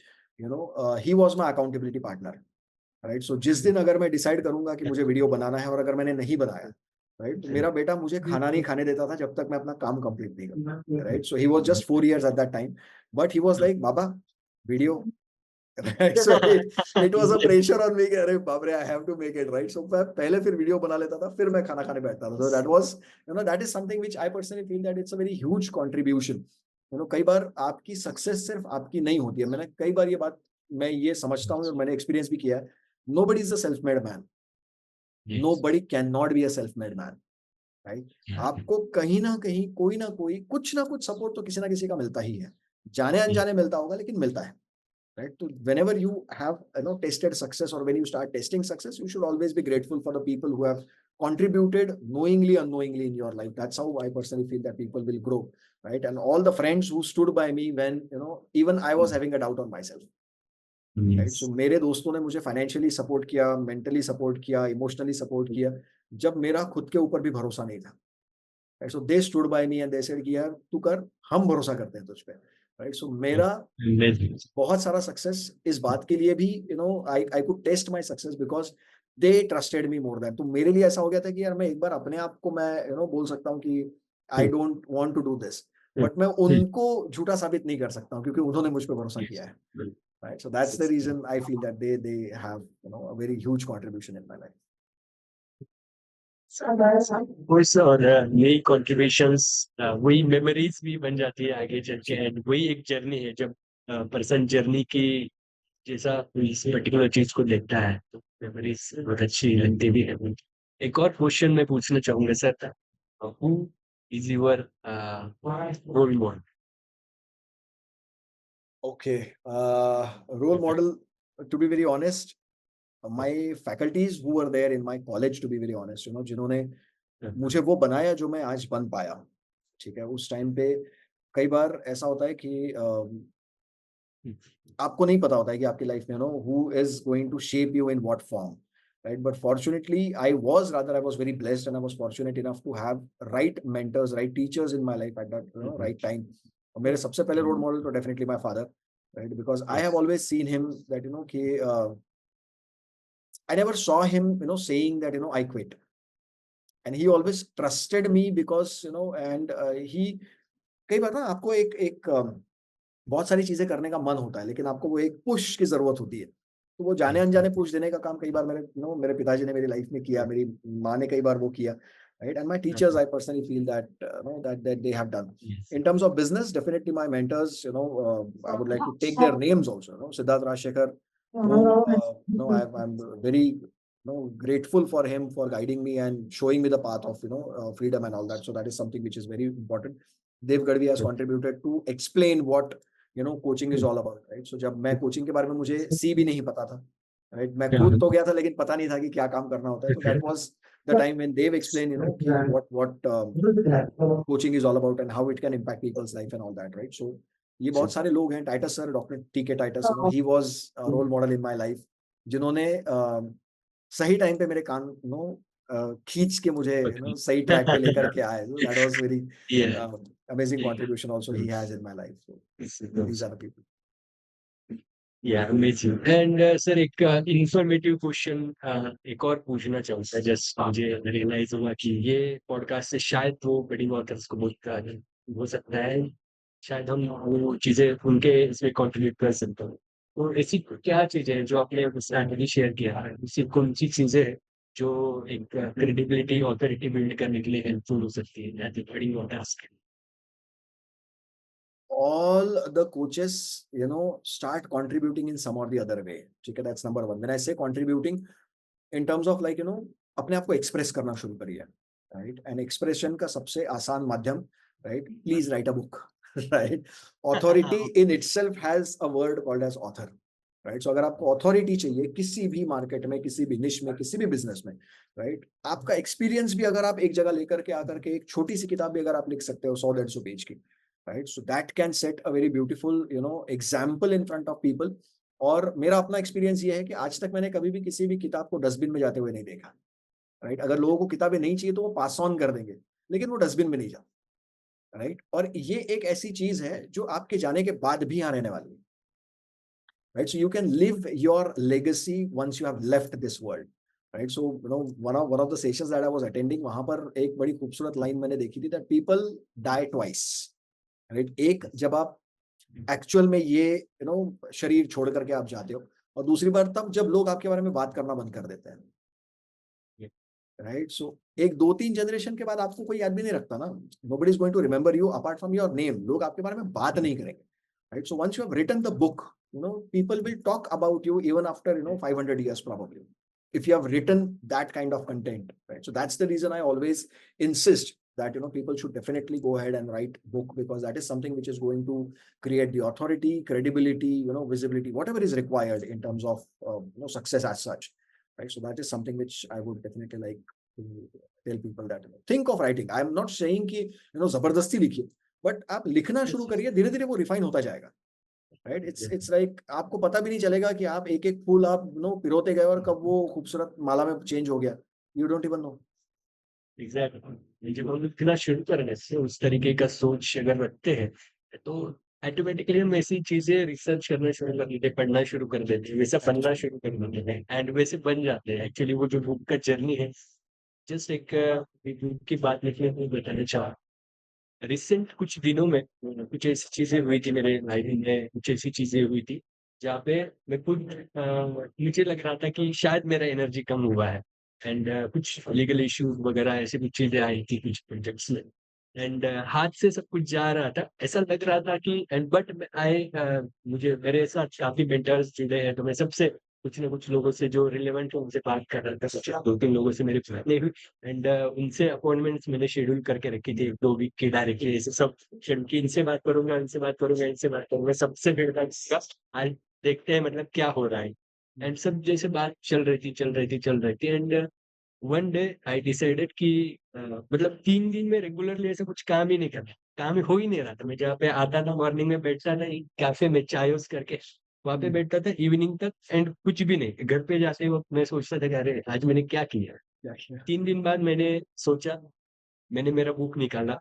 S2: he was my accountability partner, right? सो जिस दिन अगर मैं डिसाइड करूंगा कि मुझे वीडियो बनाना है और अगर मैंने नहीं बनाया, राइट, तो मेरा बेटा मुझे खाना नहीं खाने देता था जब तक मैं अपना काम कंप्लीट नहीं करता, right? So he was just 4 years eight that time, but he was like Baba video, right? So it was a pressure on me कि अरे बाप रे, I have to make it, right? So मैं पहले फिर video बना लेता था, फिर मैं खाना खाने बैठता था। So that was that is something which I personally feel that it's a very huge contribution. कई बार आपकी सक्सेस सिर्फ आपकी नहीं होती है। मैंने कई बार ये बात मैं ये समझता हूँ और मैंने एक्सपीरियंस भी किया है, nobody is a self-made man. Nobody cannot be a self-made man, right? आपको कहीं ना कहीं कोई ना कोई कुछ ना कुछ सपोर्ट तो किसी ना किसी का मिलता ही है, जाने अनजाने मिलता होगा, लेकिन मिलता है, right? So whenever you have tasted success or when you start tasting success, you should always be grateful for the people who have contributed knowingly, unknowingly in your life. That's how I personally feel that people will grow, right? And all the friends who stood by me when, even I was having a doubt on myself, right? So
S1: Yes.
S2: मेरे दोस्तों ने मुझे financially support किया, mentally support किया, emotionally support किया, जब मेरा खुद के ऊपर भी भरोसा नहीं था, right? So they stood by me and they said कि यार तू कर, हम भरोसा करते हैं तुझ पे, राइट? सो मेरा
S1: Amazing.
S2: बहुत सारा सक्सेस इस बात के लिए भी, I could test my success because they trusted me more than. तो मेरे लिए ऐसा हो गया था कि यार मैं एक बार अपने आप को मैं बोल सकता हूँ कि I don't want to do this, but मैं उनको झूठा साबित नहीं कर सकता हूँ क्योंकि उन्होंने मुझ पे भरोसा किया है, right? So that's the reason I feel that they have, a very huge contribution in my life.
S1: Course और नई कॉन्ट्रीब्यूशंस, वही मेमोरीज भी बन जाती है आगे चल के, एंड वही एक जर्नी है जब पर्सन जर्नी की जैसा कोई इस पर्टिकुलर चीज को देखता है तो मेमोरीज बहुत अच्छी लगती भी है। एक और क्वेश्चन मैं पूछना चाहूंगा sir, who is your role model?
S2: Okay, role model, to be very honest, my faculties who were there in my college, to be very honest, जिन्होंने मुझे वो बनाया जो मैं आज बन पाया, ठीक है? उस टाइम पे कई बार ऐसा होता है कि आपको नहीं पता होता है कि आपकी लाइफ में who is going to shape you in what form, right? But fortunately I was very blessed and I was fortunate enough to have right mentors, right teachers in my life at that right time. और मेरे सबसे पहले role model तो definitely my father, right? Because I have always seen him that कि I never saw him saying that I quit, and he always trusted me because and he कई बार ना आपको एक एक बहुत सारी चीजें करने का मन होता है लेकिन आपको वो एक पुश की जरूरत होती है, तो वो जाने अनजाने पुश देने का काम कई बार मेरे पिताजी ने मेरी लाइफ में किया, मेरी माँ ने कई बार वो किया, right? And my teachers, I personally feel that that they have done. In terms of business, definitely my mentors, I would like to take their names also, Siddharth Rajshekhar, who I'm very grateful for him for guiding me and showing me the path of freedom and all that. So that is something which is very important. Dev Gadvi has contributed to explain what coaching is all about, right? So जब मैं coaching के बारे में मुझे C भी नहीं पता था, right? मैं कूद तो गया था लेकिन पता नहीं था कि क्या काम करना होता है, तो that was the time when they've explained कि what coaching is all about and how it can impact people's life and all that, right? So ये बहुत सारे लोग हैं, टाइटस सर, डॉक्टर टीके Titus, he was a role model in my life, जिन्होंने सही time पे मेरे कान खींच के मुझे सही ट्रैक पे लेकर के आए. So that was very
S1: Yeah.
S2: amazing contribution also he has in my life. So these are the people.
S1: Yeah, amazing. And sir एक इंफॉर्मेटिव क्वेश्चन एक और पूछना चाहूँगा, जस्ट मुझे रियलाइज हुआ कि ये पॉडकास्ट से शायद वो बड़ी ऑथर्स को बहुत हो सकता है, शायद हम वो चीजें उनके इसमें कंट्रीब्यूट कर सकते हैं। तो ऐसी क्या चीजें हैं जो आपने स्ट्रैटेजी शेयर किया है, ऐसी कौन सी चीजें हैं जो एक क्रेडिबिलिटी ऑथोरिटी बिल्ड करने के लिए हेल्पफुल हो सकती है एज ए बड़ी ऑथर्स के
S2: All the coaches start contributing in some or the other way. ठीक है, that's number one. When I say contributing in terms of like अपने आप को एक्सप्रेस करना शुरू करिए, राइट? एंड एक्सप्रेशन का सबसे आसान माध्यम, right, please write a book, right? Authority in itself has a word called as author, right? So अगर आपको अथॉरिटी चाहिए किसी भी मार्केट में, किसी भी निश में, किसी भी बिजनेस में, राइट, आपका एक्सपीरियंस भी अगर आप एक जगह लेकर के आकर के एक छोटी सी किताब भी अगर आप लिख सकते हो 100-150 पेज की, right, so that can set a very beautiful example in front of people. और मेरा अपना एक्सपीरियंस ये है कि आज तक मैंने कभी भी किसी भी किताब को डस्टबिन में जाते हुए नहीं देखा, राइट? अगर लोगों को किताबें नहीं चाहिए तो वो पास ऑन कर देंगे, लेकिन वो डस्टबिन में नहीं जाता, राइट? और ये एक ऐसी चीज है जो आपके जाने के बाद भी यहाँ रहने वाली है, right? So you can live your legacy once you have left this world, right? So one of the sessions that I was attending, वहां पर एक बड़ी खूबसूरत लाइन मैंने देखी थी, that people die twice, right? एक जब आप एक्चुअल में ये शरीर छोड़ करके आप जाते हो, और दूसरी बार तब जब लोग आपके बारे में बात करना बंद कर देते हैं, राइट? सो एक 2-3 जनरेशन के बाद आपको कोई याद भी नहीं रखता ना, nobody is going to remember you apart from your name, लोग आपके बारे में बात नहीं करेंगे, right? So once you have written the book, people will talk about you even after 500 years probably, if you have written that kind of content, right? So that's the reason I always insist that people should definitely go ahead and write book, because that is something which is going to create the authority, credibility, visibility, whatever is required in terms of success as such, right? So that is something which I would definitely like to tell people that think of writing. I am not saying कि जबरदस्ती लिखिए, but आप लिखना शुरू करिए, धीरे-धीरे वो refine होता जाएगा, राइट? इट्स लाइक आपको पता भी नहीं चलेगा कि आप एक-एक फूल आप पिरोते गए और कब वो खूबसूरत माला में चेंज हो गया। You don't even know.
S1: Exactly, जब हम लिखना शुरू करें से उस तरीके का सोच अगर रखते हैं तो ऑटोमेटिकली हम ऐसी चीजें रिसर्च करना शुरू कर देते हैं, पढ़ना शुरू कर देते हैं, वैसा बनना शुरू कर देते हैं एंड वैसे बन जाते हैं। एक्चुअली वो जो बुक का जर्नी है, जस्ट एक बुक की बात लिखने को बताना चाहा। रिसेंट कुछ दिनों में कुछ ऐसी चीजें हुई थी मेरे लाइफ में, कुछ ऐसी चीजें हुई थी जहाँ पे मैं खुद मुझे लग रहा था कि शायद मेरा एनर्जी कम हुआ है एंड कुछ लीगल इश्यूज वगैरह ऐसी कुछ चीजें आई थी कुछ प्रोजेक्ट्स में एंड हाथ से सब कुछ जा रहा था, ऐसा लग रहा था कि एंड बट आई मुझे मेरे साथ काफी मेंटर्स जुड़े हैं, तो मैं सबसे कुछ ना कुछ लोगों से जो रिलेवेंट है उनसे बात कर रहा था। कुछ 2-3 लोगों से मेरी बातें हुई एंड उनसे अपॉइंटमेंट्स मैंने शेड्यूल करके रखी थी 1-2 वीक की डायरेक्टली, ऐसे सब शेड्यूल की, इनसे बात करूँगा, इनसे बात करूँगा, इनसे बात करूँगा, सबसे फीडबैक का आज देखते हैं मतलब क्या हो रहा है। एंड सब जैसे बात चल रही थी, चल रही थी, चल रही थी and one day I decided कि मतलब 3 दिन में रेगुलरली ऐसा कुछ काम ही नहीं करना, काम हो ही नहीं रहा था। मैं जहाँ पे आता था मॉर्निंग में बैठता था एक कैफे में चायोस करके, वहाँ पे बैठता था इवनिंग तक एंड कुछ भी नहीं। घर पे जाते वक़्त मैं सोचता था कि अरे! आज मैंने क्या किया?
S2: क्या किया?
S1: 3 दिन बाद मैंने सोचा, मैंने मेरा बुक निकाला,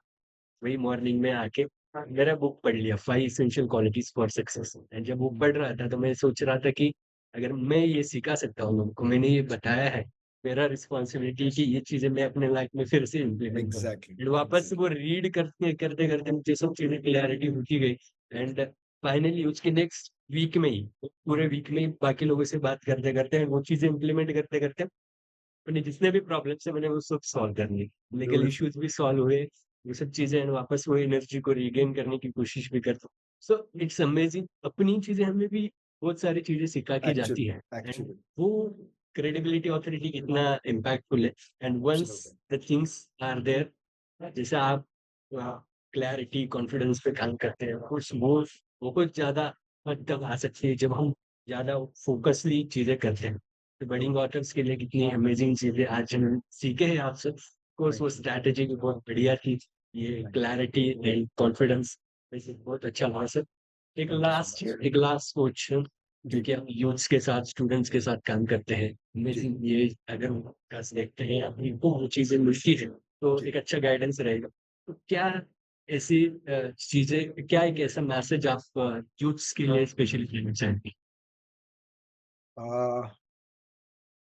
S1: वही मॉर्निंग में आके मेरा बुक पढ़ लिया 5 essential qualities for success and जब वो पढ़ रहा था तो मैं सोच रहा था कि अगर मैं ये सिखा सकता हूँ लोगों को, मैंने ये बताया है, मेरा रिस्पॉन्सिबिलिटी है कि ये चीज़ें मैं अपने लाइफ में फिर से इम्प्लीमेंट करूँ।
S2: एग्ज़ैक्टली,
S1: एंड वापस
S2: एग्ज़ैक्टली,
S1: वो रीड करते-करते मुझे सब चीज़ें क्लैरिटी होती गई एंड फाइनली उसके नेक्स्ट वीक में ही, पूरे वीक में ही बाकी लोगों से बात करते-करते वो चीज़ें इम्प्लीमेंट करते-करते मैंने जितने भी प्रॉब्लम्स है मैंने वो सब सॉल्व कर ली। लीगल
S2: ब्यूटीफुल,
S1: इश्यूज़ भी सॉल्व हुए, ये सब चीज़ें एंड वापस वो एनर्जी को रीगेन करने की कोशिश भी करता हूँ। सो इट्स अमेजिंग, अपनी चीज़ें हमें भी बहुत सारी चीज़ें सिखा के जाती
S2: एक्चुअली,
S1: हैं एंड
S2: एक्चुअली,
S1: वो क्रेडिबिलिटी, ऑथॉरिटी कितना इम्पैक्टफुल है and once
S2: absolutely,
S1: the things are there, जैसे आप क्लैरिटी, कॉन्फिडेंस पे काम करते हैं, कुछ वो बहुत ज़्यादा हद तक आ सकती है जब हम ज़्यादा फ़ोकसली चीज़ें करते हैं। तो बडिंग ऑथर्स के लिए कितनी अमेजिंग चीज़ें आज हम सीखे हैं आपसे। ऑफ कोर्स
S2: थैंक
S1: वो
S2: यू,
S1: स्ट्रैटेजी भी बहुत बढ़िया थी। ये
S2: thank you,
S1: clarity and confidence वैसे बहुत अच्छा रहा sir.
S2: Thank you so much.
S1: एक लास्ट क्वेश्चन,
S2: जी,
S1: क्योंकि हम यूथ्स के साथ, स्टूडेंट्स के साथ काम करते हैं।
S2: जी,
S1: अमेजिंग, ये अगर हम पॉडकास्ट देखते हैं, अपनी को वो चीज़ें मिलती हैं, तो
S2: जी।
S1: एक अच्छा गाइडेंस रहेगा। तो क्या ऐसी चीज़ें, क्या एक ऐसा मैसेज आप यूथ्स के लिए स्पेशली देना चाहेंगे?
S2: अ,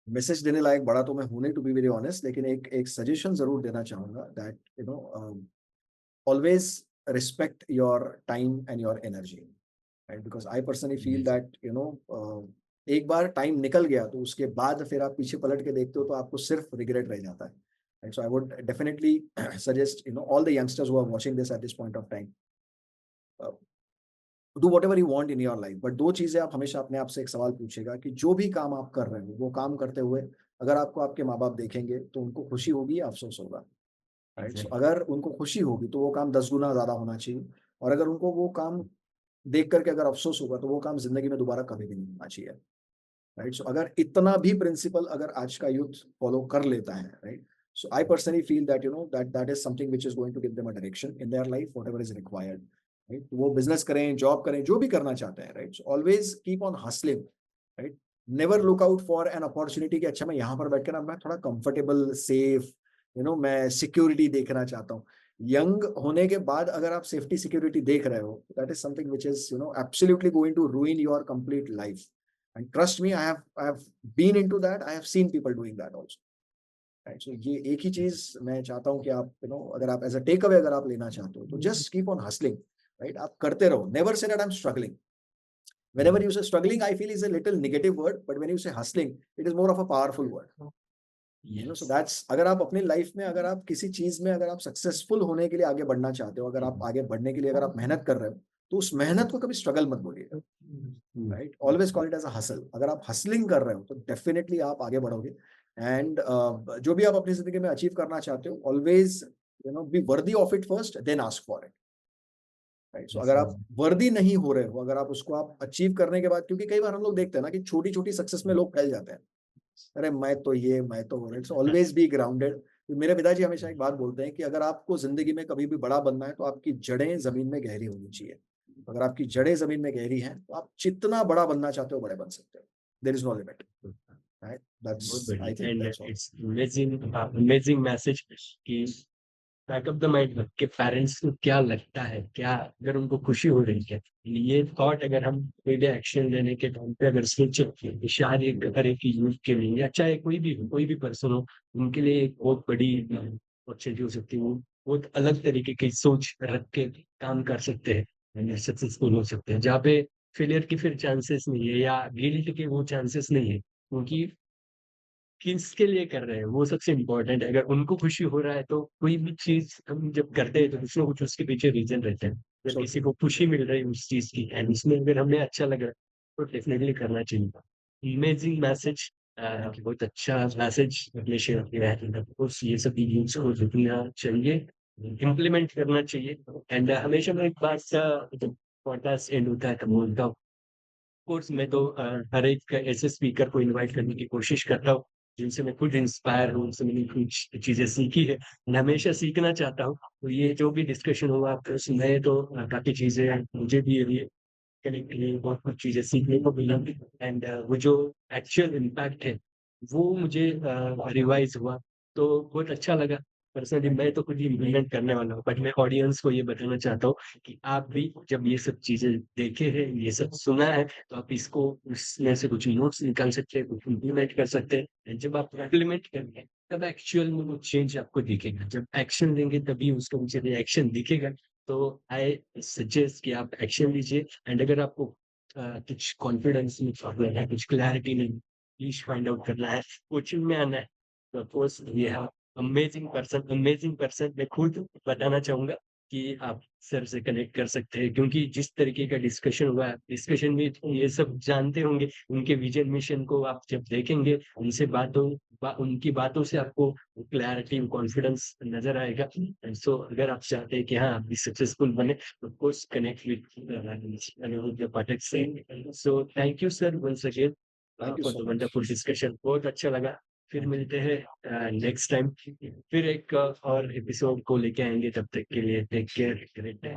S2: मैसेज देने लायक बड़ा तो मैं हूँ नहीं टू बी वेरी ऑनेस्ट, लेकिन एक एक सजेशन ज़रूर देना चाहूँगा that always respect your time and your energy, right? Because I personally feel
S1: Yes.
S2: that एक बार टाइम निकल गया तो उसके बाद फिर आप पीछे पलट के देखते हो तो आपको सिर्फ रिग्रेट रह जाता है, right? So I would definitely suggest all the youngsters who are watching this at this point of time, uh, do whatever you want in your life, but 2 चीज़ें आप हमेशा अपने आप से एक सवाल पूछिएगा कि जो भी काम आप कर रहे हो, वो काम करते हुए अगर आपको आपके माँ-बाप देखेंगे तो उनको खुशी होगी या अफ़सोस होगा, राइट? So
S1: exactly.
S2: अगर उनको खुशी होगी तो वो काम 10 गुना ज़्यादा होना चाहिए, और अगर उनको वो काम देख कर के अगर अफ़सोस होगा तो वो काम ज़िंदगी में दोबारा कभी भी नहीं होना चाहिए, राइट? सो अगर इतना भी प्रिंसिपल अगर आज का यूथ फॉलो कर लेता है, right? So I personally feel that that that is something which is going to give them a direction in their life whatever is required, right? वो बिज़नेस करें, जॉब करें, जो भी करना चाहते हैं, right? So always keep on hustling, right? Never look out for an opportunity कि अच्छा मैं यहाँ पर बैठ के ना मैं थोड़ा कंफर्टेबल, सेफ, मैं सिक्योरिटी देखना चाहता हूँ। यंग होने के बाद अगर आप सेफ्टी सिक्योरिटी देख रहे हो, that is something which is absolutely going to ruin your complete life. And trust me, I have been into that, I have seen people doing that also, right? So ये एक ही चीज़ मैं चाहता हूँ कि आप अगर आप एज़ अ टेक अवे अगर आप लेना चाहते हो, तो just keep on hustling, right? आप करते रहो। Never say that I am struggling. Whenever you say struggling, I feel is a little negative word, but when you say hustling, it is more of a powerful word. So
S1: Yes.
S2: that's, अगर आप अपनी life में अगर आप किसी चीज़ में अगर आप सक्सेसफुल होने के लिए आगे बढ़ना चाहते हो, अगर आप आगे बढ़ने के लिए अगर आप मेहनत कर रहे हो, तो उस मेहनत को कभी स्ट्रगल मत बोलिएगा, right? Always call it as a hustle. अगर आप हसलिंग कर रहे हो, तो डेफिनिटली आप आगे बढ़ोगे। एंड जो भी आप अपनी ज़िंदगी में अचीव करना चाहते हो, always be worthy of it first, then ask for it, right? So
S1: Yes,
S2: अगर
S1: yes.
S2: आप वर्दी नहीं हो रहे हो, अगर आप उसको आप अचीव करने के बाद, क्योंकि कई बार हम लोग देखते हैं ना कि छोटी-छोटी सक्सेस में लोग फैल जाते हैं। अरे मैं तो ये, मैं तो वो, इट्स ऑलवेज़ बी ग्राउंडेड। मेरे पिताजी हमेशा एक बात बोलते हैं कि अगर आपको ज़िंदगी में कभी भी बड़ा बनना है, तो आपकी जड़ें ज़मीन में गहरी होनी चाहिए। अगर आपकी जड़ें ज़मीन में गहरी हैं, तो आप जितना बड़ा बनना चाहते हो, बड़े बन सकते हो। There is no limit, right?
S1: बहुत
S2: दैट्स आई
S1: बढ़िया
S2: think
S1: and
S2: that's all.
S1: It's amazing message कि बैक ऑफ द माइंड के पेरेंट्स को क्या लगता है, क्या अगर उनको खुशी हो रही है, ये थॉट अगर हम कोई भी एक्शन लेने के टाइम पे अगर सोचे शायद एक अगर एक यूथ के लिए या चाहे कोई भी हो, कोई भी पर्सन हो, उनके लिए एक बहुत बड़ी अपॉर्चुनिटी हो सकती है। वो बहुत अलग तरीके की सोच रख के काम कर सकते हैं, सक्सेसफुल हो सकते हैं, जहाँ पे फेलियर की फिर चांसेस नहीं है या गिल्ट के वो चांसेस नहीं है, क्योंकि किसके लिए कर रहे हैं, वो सबसे इम्पोर्टेंट है। अगर उनको खुशी हो रहा है, तो कोई भी चीज़ हम जब करते हैं, तो कुछ ना कुछ उसके पीछे रीज़न रहते हैं। अगर
S2: सो
S1: किसी
S2: ट्रू।
S1: को खुशी मिल रही है उस चीज़ की एंड उसमें अगर हमें अच्छा लग रहा है, तो डेफ़िनेटली करना चाहिए। अमेज़िंग मैसेज बहुत अच्छा मैसेज आपने शेयर किया है। एंड ऑफ कोर्स ये सब यूज़ को जितना चाहिए, इम्प्लीमेंट करना चाहिए। एंड हमेशा मैं एक बात जब पॉडकास्ट एंड होता है, तो बोलता हूँ कोर्स में तो हर एक ऐसे स्पीकर को इनवाइट करने की कोशिश करता हूँ, जिनसे मैं खुद इंस्पायर हूँ, उनसे मैंने कुछ चीज़ें सीखी है, मैं हमेशा सीखना चाहता हूँ। तो ये जो भी डिस्कशन हुआ आपके उसमें तो काफ़ी चीज़ें मुझे भी ये कनेक्ट हुई, बहुत कुछ चीज़ें सीखने को मिला एंड वो जो एक्चुअल इम्पैक्ट है, वो मुझे रिवाइज़ हुआ, तो बहुत अच्छा लगा। पर्सनली मैं तो खुद ही इम्प्लीमेंट करने वाला हूँ, बट मैं ऑडियंस को ये बताना चाहता हूँ कि आप भी जब ये सब चीज़ें देखे हैं, ये सब सुना है, तो आप इसको उसमें से कुछ नोट्स निकाल सकते हैं, कुछ इम्प्लीमेंट कर सकते हैं। एंड जब आप इम्प्लीमेंट करेंगे, तब एक्चुअल में वो चेंज आपको दिखेगा। जब एक्शन लेंगे, तभी उसका मुझे रिएक्शन दिखेगा। तो आई सजेस्ट कि आप एक्शन लीजिए एंड अगर आपको कुछ कॉन्फिडेंस में प्रॉब्लम है, कुछ क्लैरिटी नहीं, प्लीज़ फाइंड आउट करना है, कोचिंग में आना है। तो of course we have amazing person मैं खुद बताना चाहूँगा कि आप सर से कनेक्ट कर सकते हैं, क्योंकि जिस तरीके का डिस्कशन हुआ है, डिस्कशन में ये सब जानते होंगे, उनके विज़न मिशन को आप जब देखेंगे, उनसे उनकी बातों से आपको क्लैरिटी, कॉन्फिडेंस नज़र आएगा। एंड सो अगर आप चाहते हैं कि हाँ, आप भी सक्सेसफुल बने, तो of course connect with Anirudh Pathak से। So thank you sir once again
S2: thank you
S1: for
S2: so
S1: the
S2: much.
S1: Wonderful discussion, बहुत अच्छा लगा। फिर
S2: थैंक यू।
S1: मिलते हैं नेक्स्ट टाइम, फिर एक और एपिसोड को लेके आएँगे, तब तक के लिए टेक केयर, ग्रेट डे।